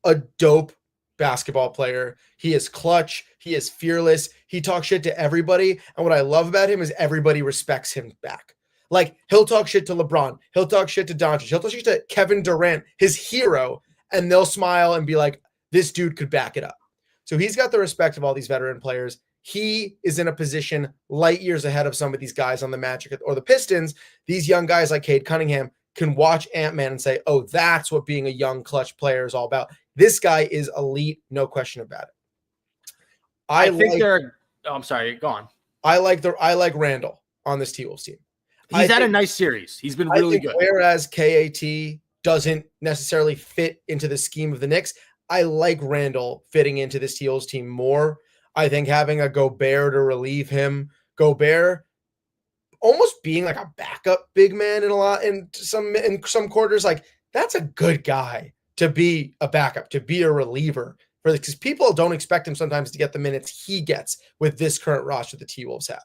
a dope basketball player. He is clutch. He is fearless. He talks shit to everybody. And what I love about him is everybody respects him back. Like, he'll talk shit to LeBron. He'll talk shit to Doncic. He'll talk shit to Kevin Durant, his hero, and they'll smile and be like, this dude could back it up. So he's got the respect of all these veteran players. He is in a position light years ahead of some of these guys on the Magic or the Pistons. These young guys like Cade Cunningham can watch Ant-Man and say, oh, that's what being a young clutch player is all about. This guy is elite, no question about it. I think they're – I'm sorry, go on. I like Randall on this T-Wolves team. He's had a nice series. He's been really good. Whereas KAT doesn't necessarily fit into the scheme of the Knicks, I like Randall fitting into this T-Wolves team more. I think having a Gobert to relieve him, Gobert almost being like a backup big man in some quarters, like that's a good guy to be a backup, to be a reliever for this, because people don't expect him sometimes to get the minutes he gets with this current roster the T-Wolves have.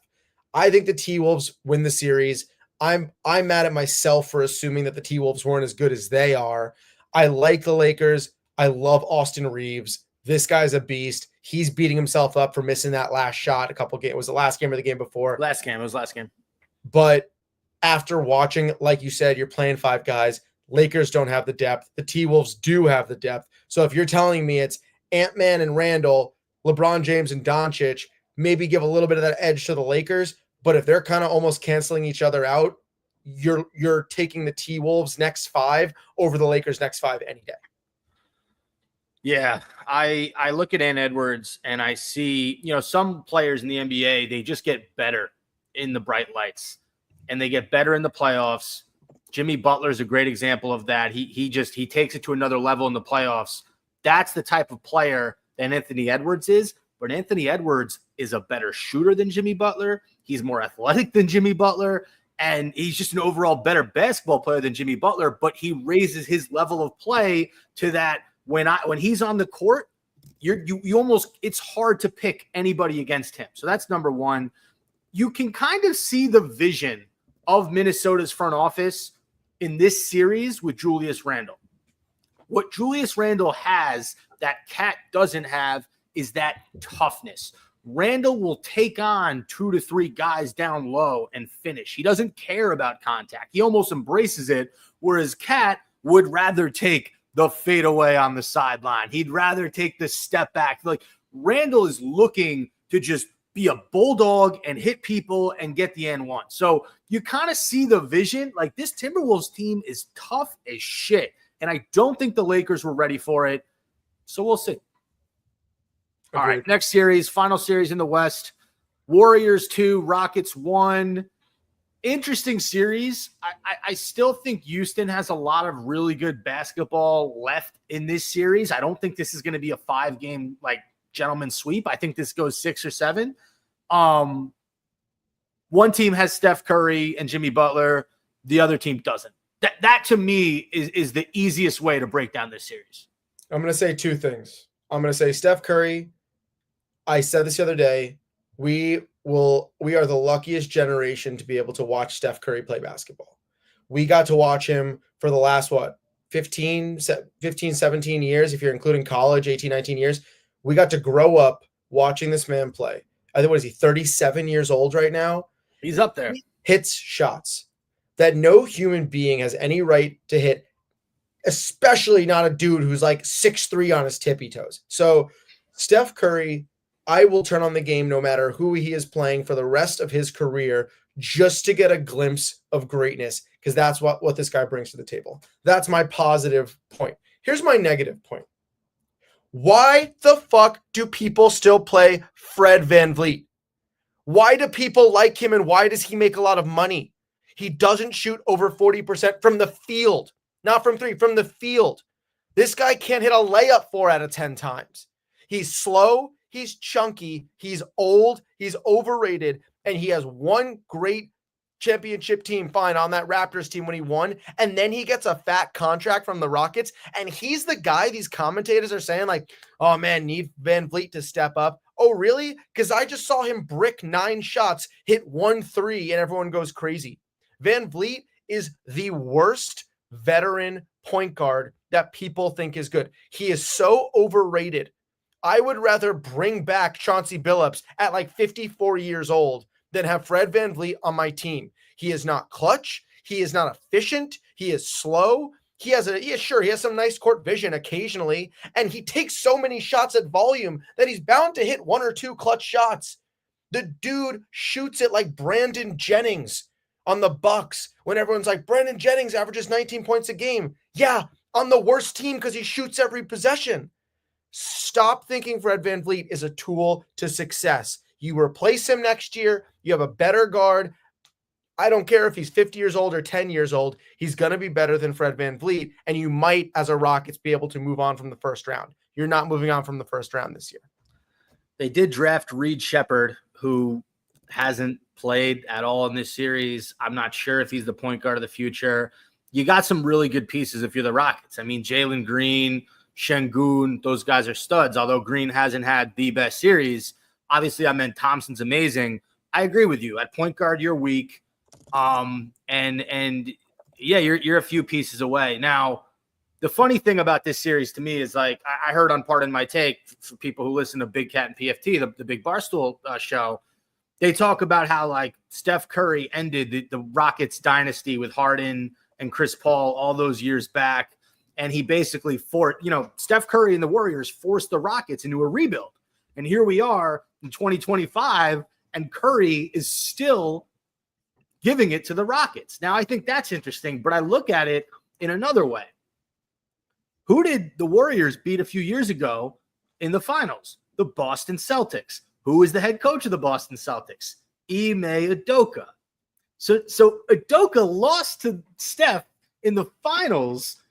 I think the T-Wolves win the series. I'm mad at myself for assuming that the T-Wolves weren't as good as they are. I like the Lakers. I love Austin Reeves. This guy's a beast. He's beating himself up for missing that last shot a couple games. It was the last game or the game before? Last game. It was last game. But after watching, like you said, you're playing 5 guys. Lakers don't have the depth. The T-Wolves do have the depth. So if you're telling me it's Ant-Man and Randall, LeBron James and Doncic, maybe give a little bit of that edge to the Lakers. But if they're kind of almost canceling each other out, you're taking the T-Wolves next 5 over the Lakers next 5 any day. Yeah, I look at Ant Edwards and I see, some players in the NBA, they just get better in the bright lights and they get better in the playoffs. Jimmy Butler is a great example of that. He takes it to another level in the playoffs. That's the type of player that Anthony Edwards is. But Anthony Edwards is a better shooter than Jimmy Butler. He's more athletic than Jimmy Butler. And he's just an overall better basketball player than Jimmy Butler. But he raises his level of play to that when he's on the court, you almost, it's hard to pick anybody against him. So that's number one. You can kind of see the vision of Minnesota's front office in this series with Julius Randle. What Julius Randle has that Cat doesn't have is that toughness. Randle will take on 2 to 3 guys down low and finish. He doesn't care about contact. He almost embraces it, whereas Cat would rather take the fadeaway on the sideline. He'd rather take the step back. Like, Randle is looking to just be a bulldog and hit people and get the N1. So you kind of see the vision. Like, this Timberwolves team is tough as shit. And I don't think the Lakers were ready for it. So we'll see. All right, next series, final series in the West. Warriors 2, Rockets 1. Interesting series. I still think Houston has a lot of really good basketball left in this series. I don't think this is going to be a 5-game, gentleman's sweep. I think this goes 6 or 7. one team has Steph Curry and Jimmy Butler, the other team doesn't. That to me is the easiest way to break down this series. I'm going to say two things. I'm going to say Steph Curry. I said this the other day. We are the luckiest generation to be able to watch Steph Curry play basketball. We got to watch him for the last, 15, 17 years, if you're including college, 18, 19 years. We got to grow up watching this man play. I think, what is he, 37 years old right now? He's up there. He hits shots that no human being has any right to hit, especially not a dude who's like 6'3" on his tippy toes. So Steph Curry, I will turn on the game no matter who he is playing for the rest of his career just to get a glimpse of greatness, because that's what this guy brings to the table. That's my positive point. Here's my negative point. Why the fuck do people still play Fred VanVleet? Why do people like him, and why does he make a lot of money? He doesn't shoot over 40% from the field, not from three, from the field. This guy can't hit a layup 4 out of 10 times. He's slow, he's chunky, he's old, he's overrated, and he has one great championship team, fine, on that Raptors team when he won, and then he gets a fat contract from the Rockets, and he's the guy these commentators are saying, like, oh man, need VanVleet to step up. Oh, really? Because I just saw him brick 9 shots, hit 1 3, and everyone goes crazy. VanVleet is the worst veteran point guard that people think is good. He is so overrated. I would rather bring back Chauncey Billups at like 54 years old than have Fred VanVleet on my team. He is not clutch. He is not efficient. He is slow. He has some nice court vision occasionally, and he takes so many shots at volume that he's bound to hit 1 or 2 clutch shots. The dude shoots it like Brandon Jennings on the Bucks when everyone's like, Brandon Jennings averages 19 points a game. Yeah, on the worst team because he shoots every possession. Stop thinking Fred VanVleet is a tool to success. You replace him next year, you have a better guard. I don't care if he's 50 years old or 10 years old. He's going to be better than Fred VanVleet, and you might, as a Rockets, be able to move on from the first round. You're not moving on from the first round this year. They did draft Reed Shepherd, who hasn't played at all in this series. I'm not sure if he's the point guard of the future. You got some really good pieces if you're the Rockets. I mean, Jalen Green, Şengün, those guys are studs, although Green hasn't had the best series. Obviously, I meant Thompson's amazing. I agree with you. At point guard, you're weak. And yeah, you're a few pieces away. Now, the funny thing about this series to me is, like, I heard on Pardon My Take, for people who listen to Big Cat and PFT, the Big Barstool show, they talk about how, like, Steph Curry ended the Rockets dynasty with Harden and Chris Paul all those years back. And he basically Steph Curry and the Warriors forced the Rockets into a rebuild. And here we are in 2025, and Curry is still giving it to the Rockets. Now, I think that's interesting, but I look at it in another way. Who did the Warriors beat a few years ago in the finals? The Boston Celtics. Who is the head coach of the Boston Celtics? Ime Udoka. So Udoka lost to Steph in the finals,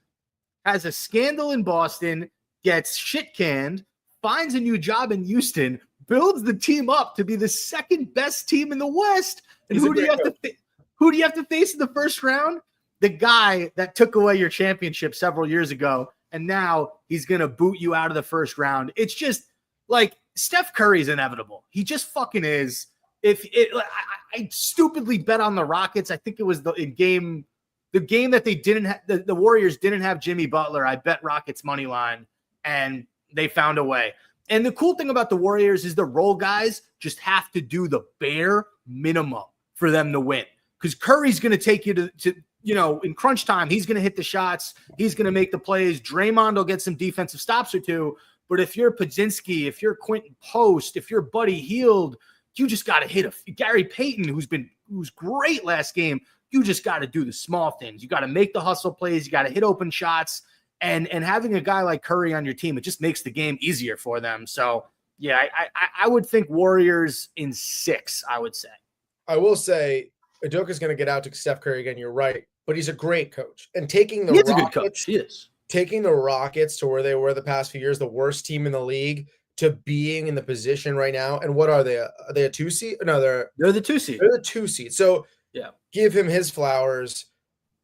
has a scandal in Boston, gets shit canned, finds a new job in Houston, builds the team up to be the second best team in the West. And who do you have to face in the first round? The guy that took away your championship several years ago, and now he's going to boot you out of the first round. It's just like Steph Curry's inevitable. He just fucking is. I stupidly bet on the Rockets. I think it was the game that they didn't have, the Warriors didn't have Jimmy Butler. I bet Rockets money line, and they found a way. And the cool thing about the Warriors is the role guys just have to do the bare minimum for them to win. Because Curry's going to take you to in crunch time, he's going to hit the shots. He's going to make the plays. Draymond will get some defensive stops or two. But if you're Podzinski, if you're Quentin Post, if you're Buddy Hield, you just got to hit Gary Payton, who's great last game. You just got to do the small things. You got to make the hustle plays. You got to hit open shots. And having a guy like Curry on your team, it just makes the game easier for them. So, yeah, I would think Warriors in 6, I would say. I will say Udoka's going to get out to Steph Curry again. You're right. But he's a great coach. And taking the He's a good coach. He is. Taking the Rockets to where they were the past few years, the worst team in the league, to being in the position right now. And what are they? Are they a 2 seed? No, They're the 2 seed. They're the 2 seed. So yeah, give him his flowers.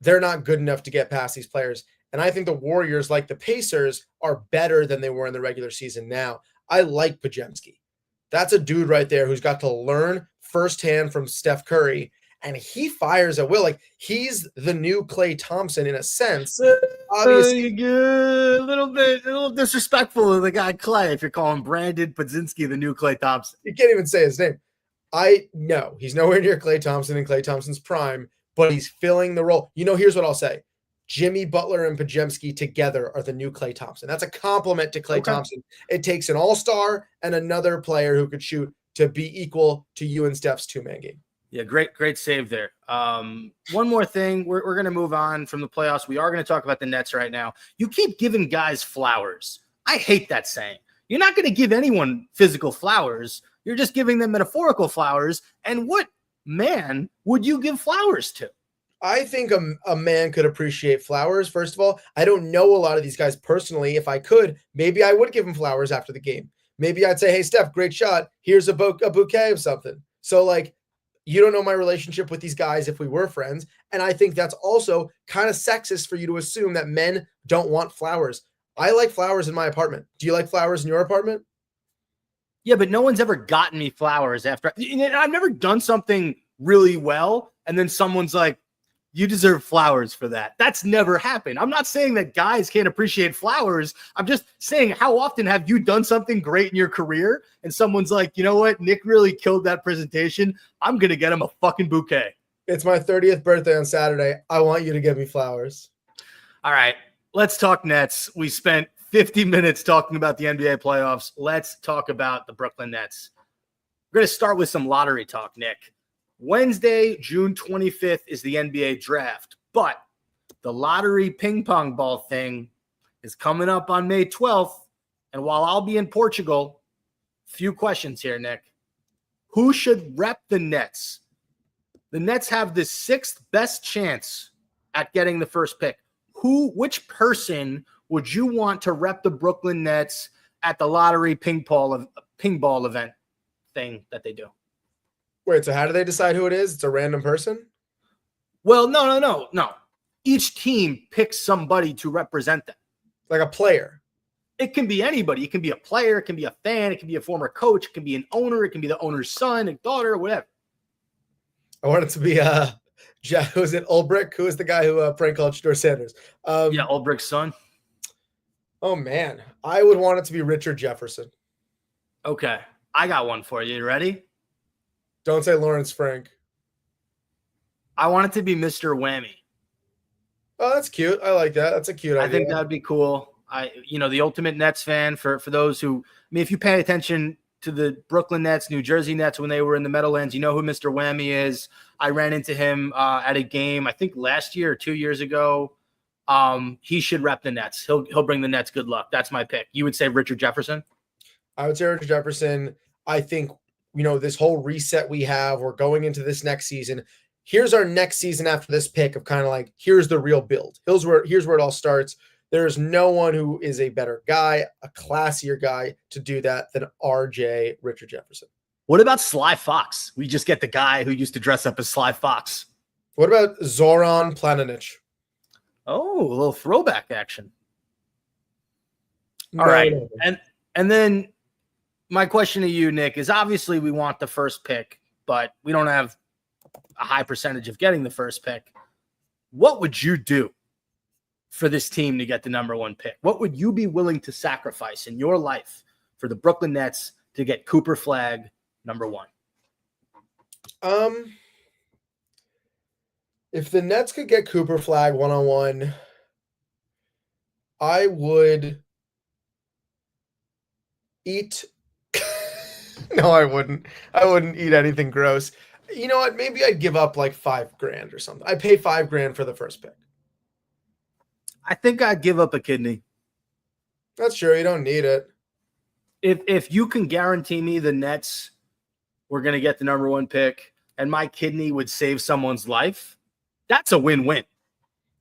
They're not good enough to get past these players. And I think the Warriors, like the Pacers, are better than they were in the regular season now. I like Pajemski. That's a dude right there who's got to learn firsthand from Steph Curry, and he fires at will. Like, he's the new Klay Thompson in a sense. Obviously, a little disrespectful of the guy Klay if you're calling Brandon Podzinski the new Klay Thompson. You can't even say his name. I know he's nowhere near Klay Thompson in Klay Thompson's prime, but he's filling the role. Here's what I'll say. Jimmy Butler and Pajemski together are the new Klay Thompson. That's a compliment to Klay Thompson. It takes an all-star and another player who could shoot to be equal to you and Steph's two-man game. Yeah, great save there. One more thing. We're going to move on from the playoffs. We are going to talk about the Nets right now. You keep giving guys flowers. I hate that saying. You're not going to give anyone physical flowers. You're just giving them metaphorical flowers. And what man would you give flowers to? I think a man could appreciate flowers. First of all, I don't know a lot of these guys personally. If I could, maybe I would give them flowers after the game. Maybe I'd say, hey, Steph, great shot. Here's a bouquet of something. So, like, you don't know my relationship with these guys if we were friends. And I think that's also kind of sexist for you to assume that men don't want flowers. I like flowers in my apartment. Do you like flowers in your apartment? Yeah, but no one's ever gotten me flowers after. I've never done something really well, and then someone's like, you deserve flowers for that. That's never happened. I'm not saying that guys can't appreciate flowers. I'm just saying, how often have you done something great in your career and someone's like, you know what? Nick really killed that presentation. I'm going to get him a fucking bouquet. It's my 30th birthday on Saturday. I want you to give me flowers. All right, let's talk Nets. We spent 50 minutes talking about the NBA playoffs. Let's talk about the Brooklyn Nets. We're going to start with some lottery talk, Nick. Wednesday, June 25th is the NBA draft, but the lottery ping pong ball thing is coming up on May 12th. And while I'll be in Portugal, few questions here, Nick. Who should rep the Nets? The Nets have the 6th best chance at getting the first pick. Which person would you want to rep the Brooklyn Nets at the lottery ping ball event thing that they do? Wait, so how do they decide who it is? It's a random person? Well, no. Each team picks somebody to represent them. Like a player? It can be anybody. It can be a player. It can be a fan. It can be a former coach. It can be an owner. It can be the owner's son and daughter, whatever. I want it to be who's it? Ulbrich? Who is the guy who prank called Shedeur Sanders? Yeah, Ulbricht's son. Oh, man. I would want it to be Richard Jefferson. Okay. I got one for you. You ready? Don't say Lawrence Frank. I want it to be Mr. Whammy. Oh, that's cute. I like that. That's a cute idea. I think that would be cool. The ultimate Nets fan for those who, if you pay attention to the Brooklyn Nets, New Jersey Nets when they were in the Meadowlands, you know who Mr. Whammy is. I ran into him at a game, I think last year or 2 years ago. He should rep the Nets. He'll bring the Nets good luck. That's my pick. You would say Richard Jefferson? I would say Richard Jefferson. I think, this whole reset we have, we're going into this next season. Here's our next season after this pick of kind of like, here's the real build. Here's where it all starts. There's no one who is a better guy, a classier guy to do that than RJ Richard Jefferson. What about Sly Fox? We just get the guy who used to dress up as Sly Fox. What about Zoran Planinic? Oh, a little throwback action. All right. And then my question to you, Nick, is obviously we want the first pick, but we don't have a high percentage of getting the first pick. What would you do for this team to get the number one pick? What would you be willing to sacrifice in your life for the Brooklyn Nets to get Cooper Flagg number one? If the Nets could get Cooper Flagg one-on-one, I would eat. No, I wouldn't. I wouldn't eat anything gross. You know what? Maybe I'd give up like $5,000 or something. I'd pay $5,000 for the first pick. I think I'd give up a kidney. That's true. You don't need it. If you can guarantee me the Nets were going to get the number one pick and my kidney would save someone's life, that's a win-win.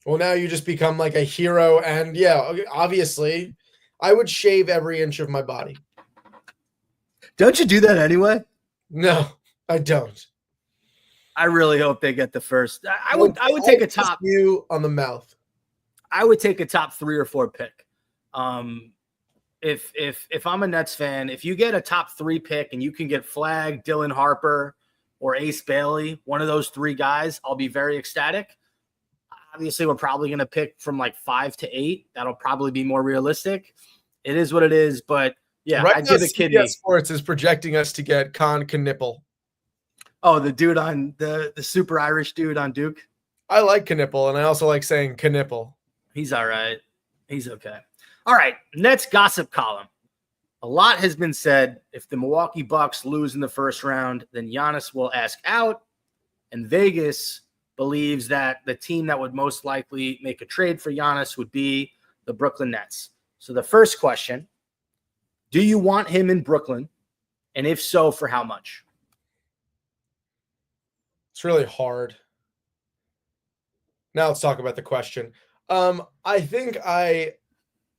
Well, now you just become like a hero. And yeah, obviously, I would shave every inch of my body. Don't you do that anyway? No, I don't. I really hope they get the first. I would take a top. You on the mouth. I would take a top 3 or 4 pick. If I'm a Nets fan, if you get a top 3 pick and you can get Flagg, Dylan Harper, or Ace Bailey, one of those 3 guys, I'll be very ecstatic. Obviously, we're probably going to pick from like 5 to 8. That'll probably be more realistic. It is what it is, but yeah, right I now, give a kidney. Sports is projecting us to get Con Knipple. Oh, the dude on the super Irish dude on Duke. I like Knipple, and I also like saying Knipple. He's all right. He's okay. All right, Nets gossip column. A lot has been said. If the Milwaukee Bucks lose in the first round, then Giannis will ask out. And Vegas believes that the team that would most likely make a trade for Giannis would be the Brooklyn Nets. So the first question, do you want him in Brooklyn? And if so, for how much? It's really hard. Now let's talk about the question. I think I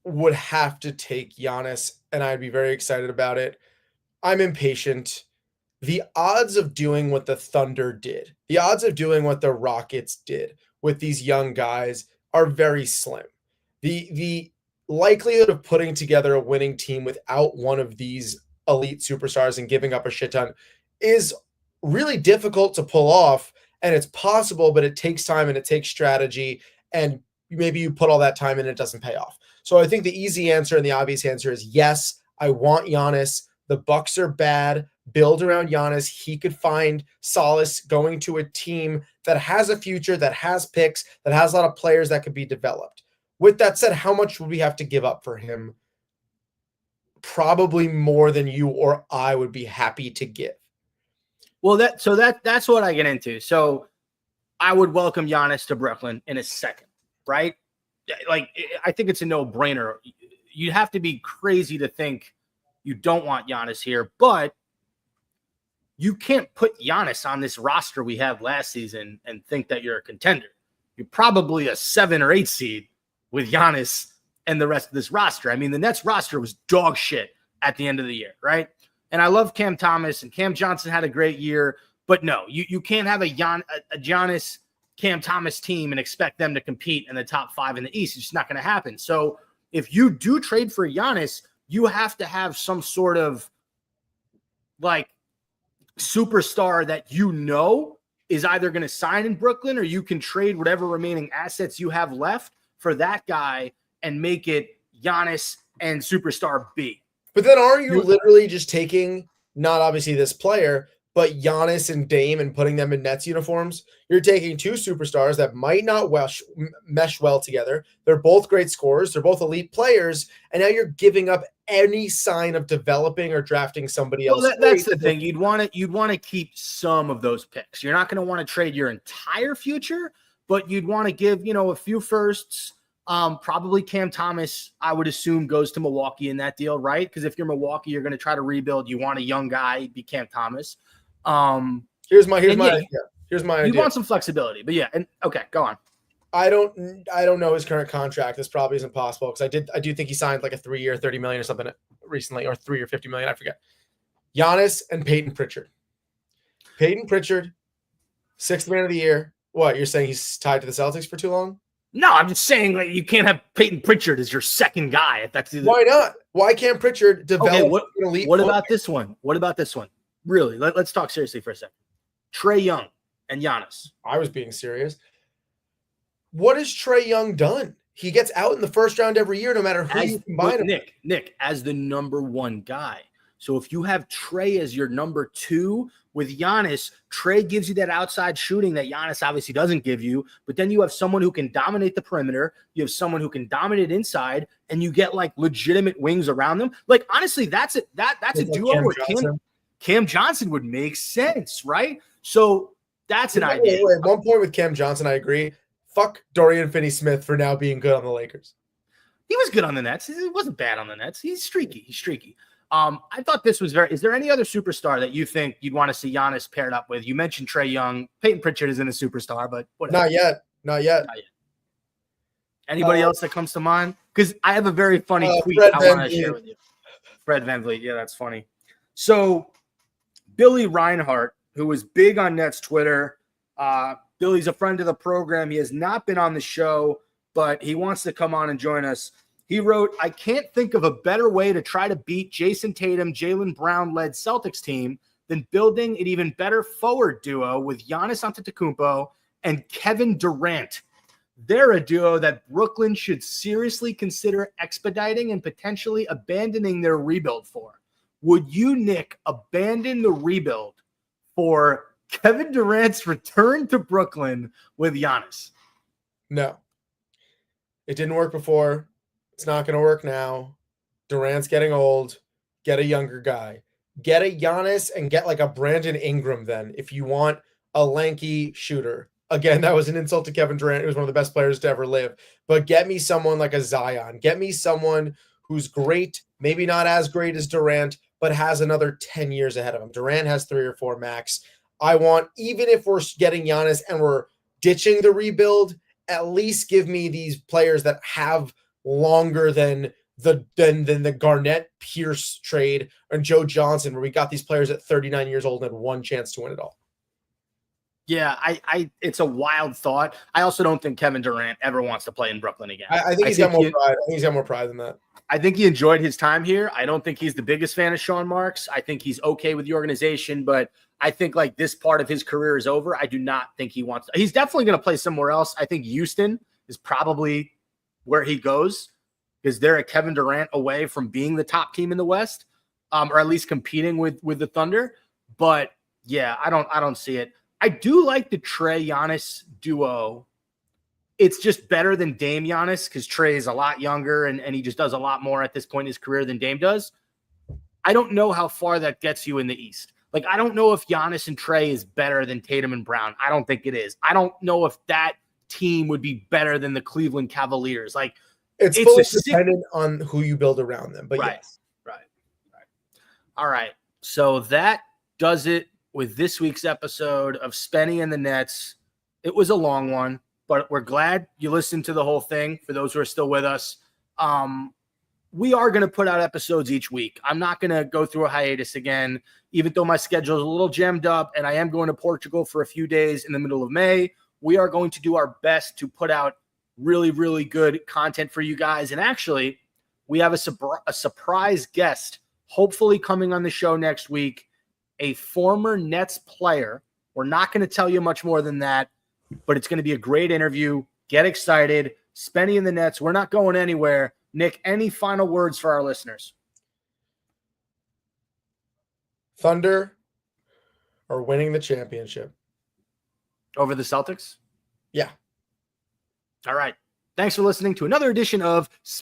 would have to take Giannis, and I'd be very excited about it. I'm impatient. The odds of doing what the Thunder did, the odds of doing what the Rockets did with these young guys are very slim. The likelihood of putting together a winning team without one of these elite superstars and giving up a shit ton is really difficult to pull off. And it's possible, but it takes time and it takes strategy. And maybe you put all that time in and it doesn't pay off. So I think the easy answer and the obvious answer is yes, I want Giannis. The Bucks are bad. Build around Giannis. He could find solace going to a team that has a future, that has picks, that has a lot of players that could be developed. With that said, how much would we have to give up for him? Probably more than you or I would be happy to give. Well, that's what I get into. So I would welcome Giannis to Brooklyn in a second, right? Like, I think it's a no-brainer. You'd have to be crazy to think you don't want Giannis here, but you can't put Giannis on this roster we had last season and think that you're a contender. You're probably a 7 or 8 seed with Giannis and the rest of this roster. I mean, the Nets roster was dog shit at the end of the year, right? And I love Cam Thomas, and Cam Johnson had a great year, but no, you can't have a Giannis, Cam Thomas team and expect them to compete in the top 5 in the East. It's just not going to happen. So if you do trade for Giannis, you have to have some sort of like superstar that you know is either going to sign in Brooklyn, or you can trade whatever remaining assets you have left for that guy and make it Giannis and superstar B. But then aren't you literally just taking, not obviously this player, but Giannis and Dame and putting them in Nets uniforms? You're taking 2 superstars that might not mesh well together. They're both great scorers. They're both elite players. And now you're giving up any sign of developing or drafting somebody else. Well, that's the thing. You'd want to keep some of those picks. You're not going to want to trade your entire future, but you'd want to give, a few firsts. Probably Cam Thomas, I would assume, goes to Milwaukee in that deal, right? Because if you're Milwaukee, you're going to try to rebuild. You want a young guy, be Cam Thomas. Here's my idea. You want some flexibility, but yeah. And okay, go on. I don't know his current contract. This probably isn't possible because I do think he signed like a 3-year, $30 million or something recently, or 3 or $50 million. I forget. Giannis and Peyton Pritchard. Peyton Pritchard, 6th man of the year. What, you're saying he's tied to the Celtics for too long? No, I'm just saying, like, you can't have Peyton Pritchard as your second guy. If that's why not? Why can't Pritchard develop an elite? What about this one? What about this one? Really, let's talk seriously for a second. Trae Young and Giannis. I was being serious. What has Trae Young done? He gets out in the first round every year, no matter who you combine him. Nick, as the number 1 guy. So if you have Trae as your number 2 with Giannis, Trae gives you that outside shooting that Giannis obviously doesn't give you. But then you have someone who can dominate the perimeter. You have someone who can dominate inside, and you get like legitimate wings around them. Like, honestly, that's a duo where Cam Johnson would make sense, right? So that's an idea. At one point with Cam Johnson, I agree. Fuck Dorian Finney-Smith for now being good on the Lakers. He was good on the Nets. He wasn't bad on the Nets. He's streaky. I thought this was is there any other superstar that you think you'd want to see Giannis paired up with? You mentioned Trae Young. Peyton Pritchard isn't a superstar, but whatever. Not yet. Anybody else that comes to mind? Because I have a very funny tweet Fred I want to share with you. Fred VanVleet. Yeah, that's funny. So Billy Reinhart, who was big on Nets Twitter, Billy's a friend of the program. He has not been on the show, but he wants to come on and join us. He wrote, I can't think of a better way to try to beat Jason Tatum, Jaylen Brown-led Celtics team than building an even better forward duo with Giannis Antetokounmpo and Kevin Durant. They're a duo that Brooklyn should seriously consider expediting and potentially abandoning their rebuild for. Would you, Nick, abandon the rebuild for Kevin Durant's return to Brooklyn with Giannis? No. It didn't work before. It's not going to work now. Durant's getting old. Get a younger guy. Get a Giannis and get like a Brandon Ingram then if you want a lanky shooter. Again, that was an insult to Kevin Durant, who was one of the best players to ever live. But get me someone like a Zion. Get me someone who's great, maybe not as great as Durant, but has another 10 years ahead of him. Durant has 3 or 4 max. I want, even if we're getting Giannis and we're ditching the rebuild, at least give me these players that have longer than the Garnett Pierce trade and Joe Johnson, where we got these players at 39 years old and had one chance to win it all. Yeah, it's a wild thought. I also don't think Kevin Durant ever wants to play in Brooklyn again. I think he's got more pride. I think he's got more pride than that. I think he enjoyed his time here. I don't think he's the biggest fan of Sean Marks. I think he's okay with the organization, but I think like this part of his career is over. I do not think he wants to. He's definitely going to play somewhere else. I think Houston is probably where he goes because they're a Kevin Durant away from being the top team in the West, or at least competing with the Thunder. But yeah, I don't see it. I do like the Trae Giannis duo. It's just better than Dame Giannis because Trae is a lot younger and he just does a lot more at this point in his career than Dame does. I don't know how far that gets you in the East. Like, I don't know if Giannis and Trae is better than Tatum and Brown. I don't think it is. I don't know if that team would be better than the Cleveland Cavaliers. Like, it's fully dependent on who you build around them. But right, yes. Right. All right. So that does it with this week's episode of Spenny and the Nets. It was a long one, but we're glad you listened to the whole thing. For those who are still with us, we are going to put out episodes each week. I'm not going to go through a hiatus again, even though my schedule is a little jammed up and I am going to Portugal for a few days in the middle of May. We are going to do our best to put out really, really good content for you guys. And actually, we have a surprise guest, hopefully coming on the show next week, a former Nets player. We're not going to tell you much more than that, but it's going to be a great interview. Get excited. Spenny and the Nets, we're not going anywhere. Nick, any final words for our listeners? Thunder are winning the championship. Over the Celtics? Yeah. All right. Thanks for listening to another edition of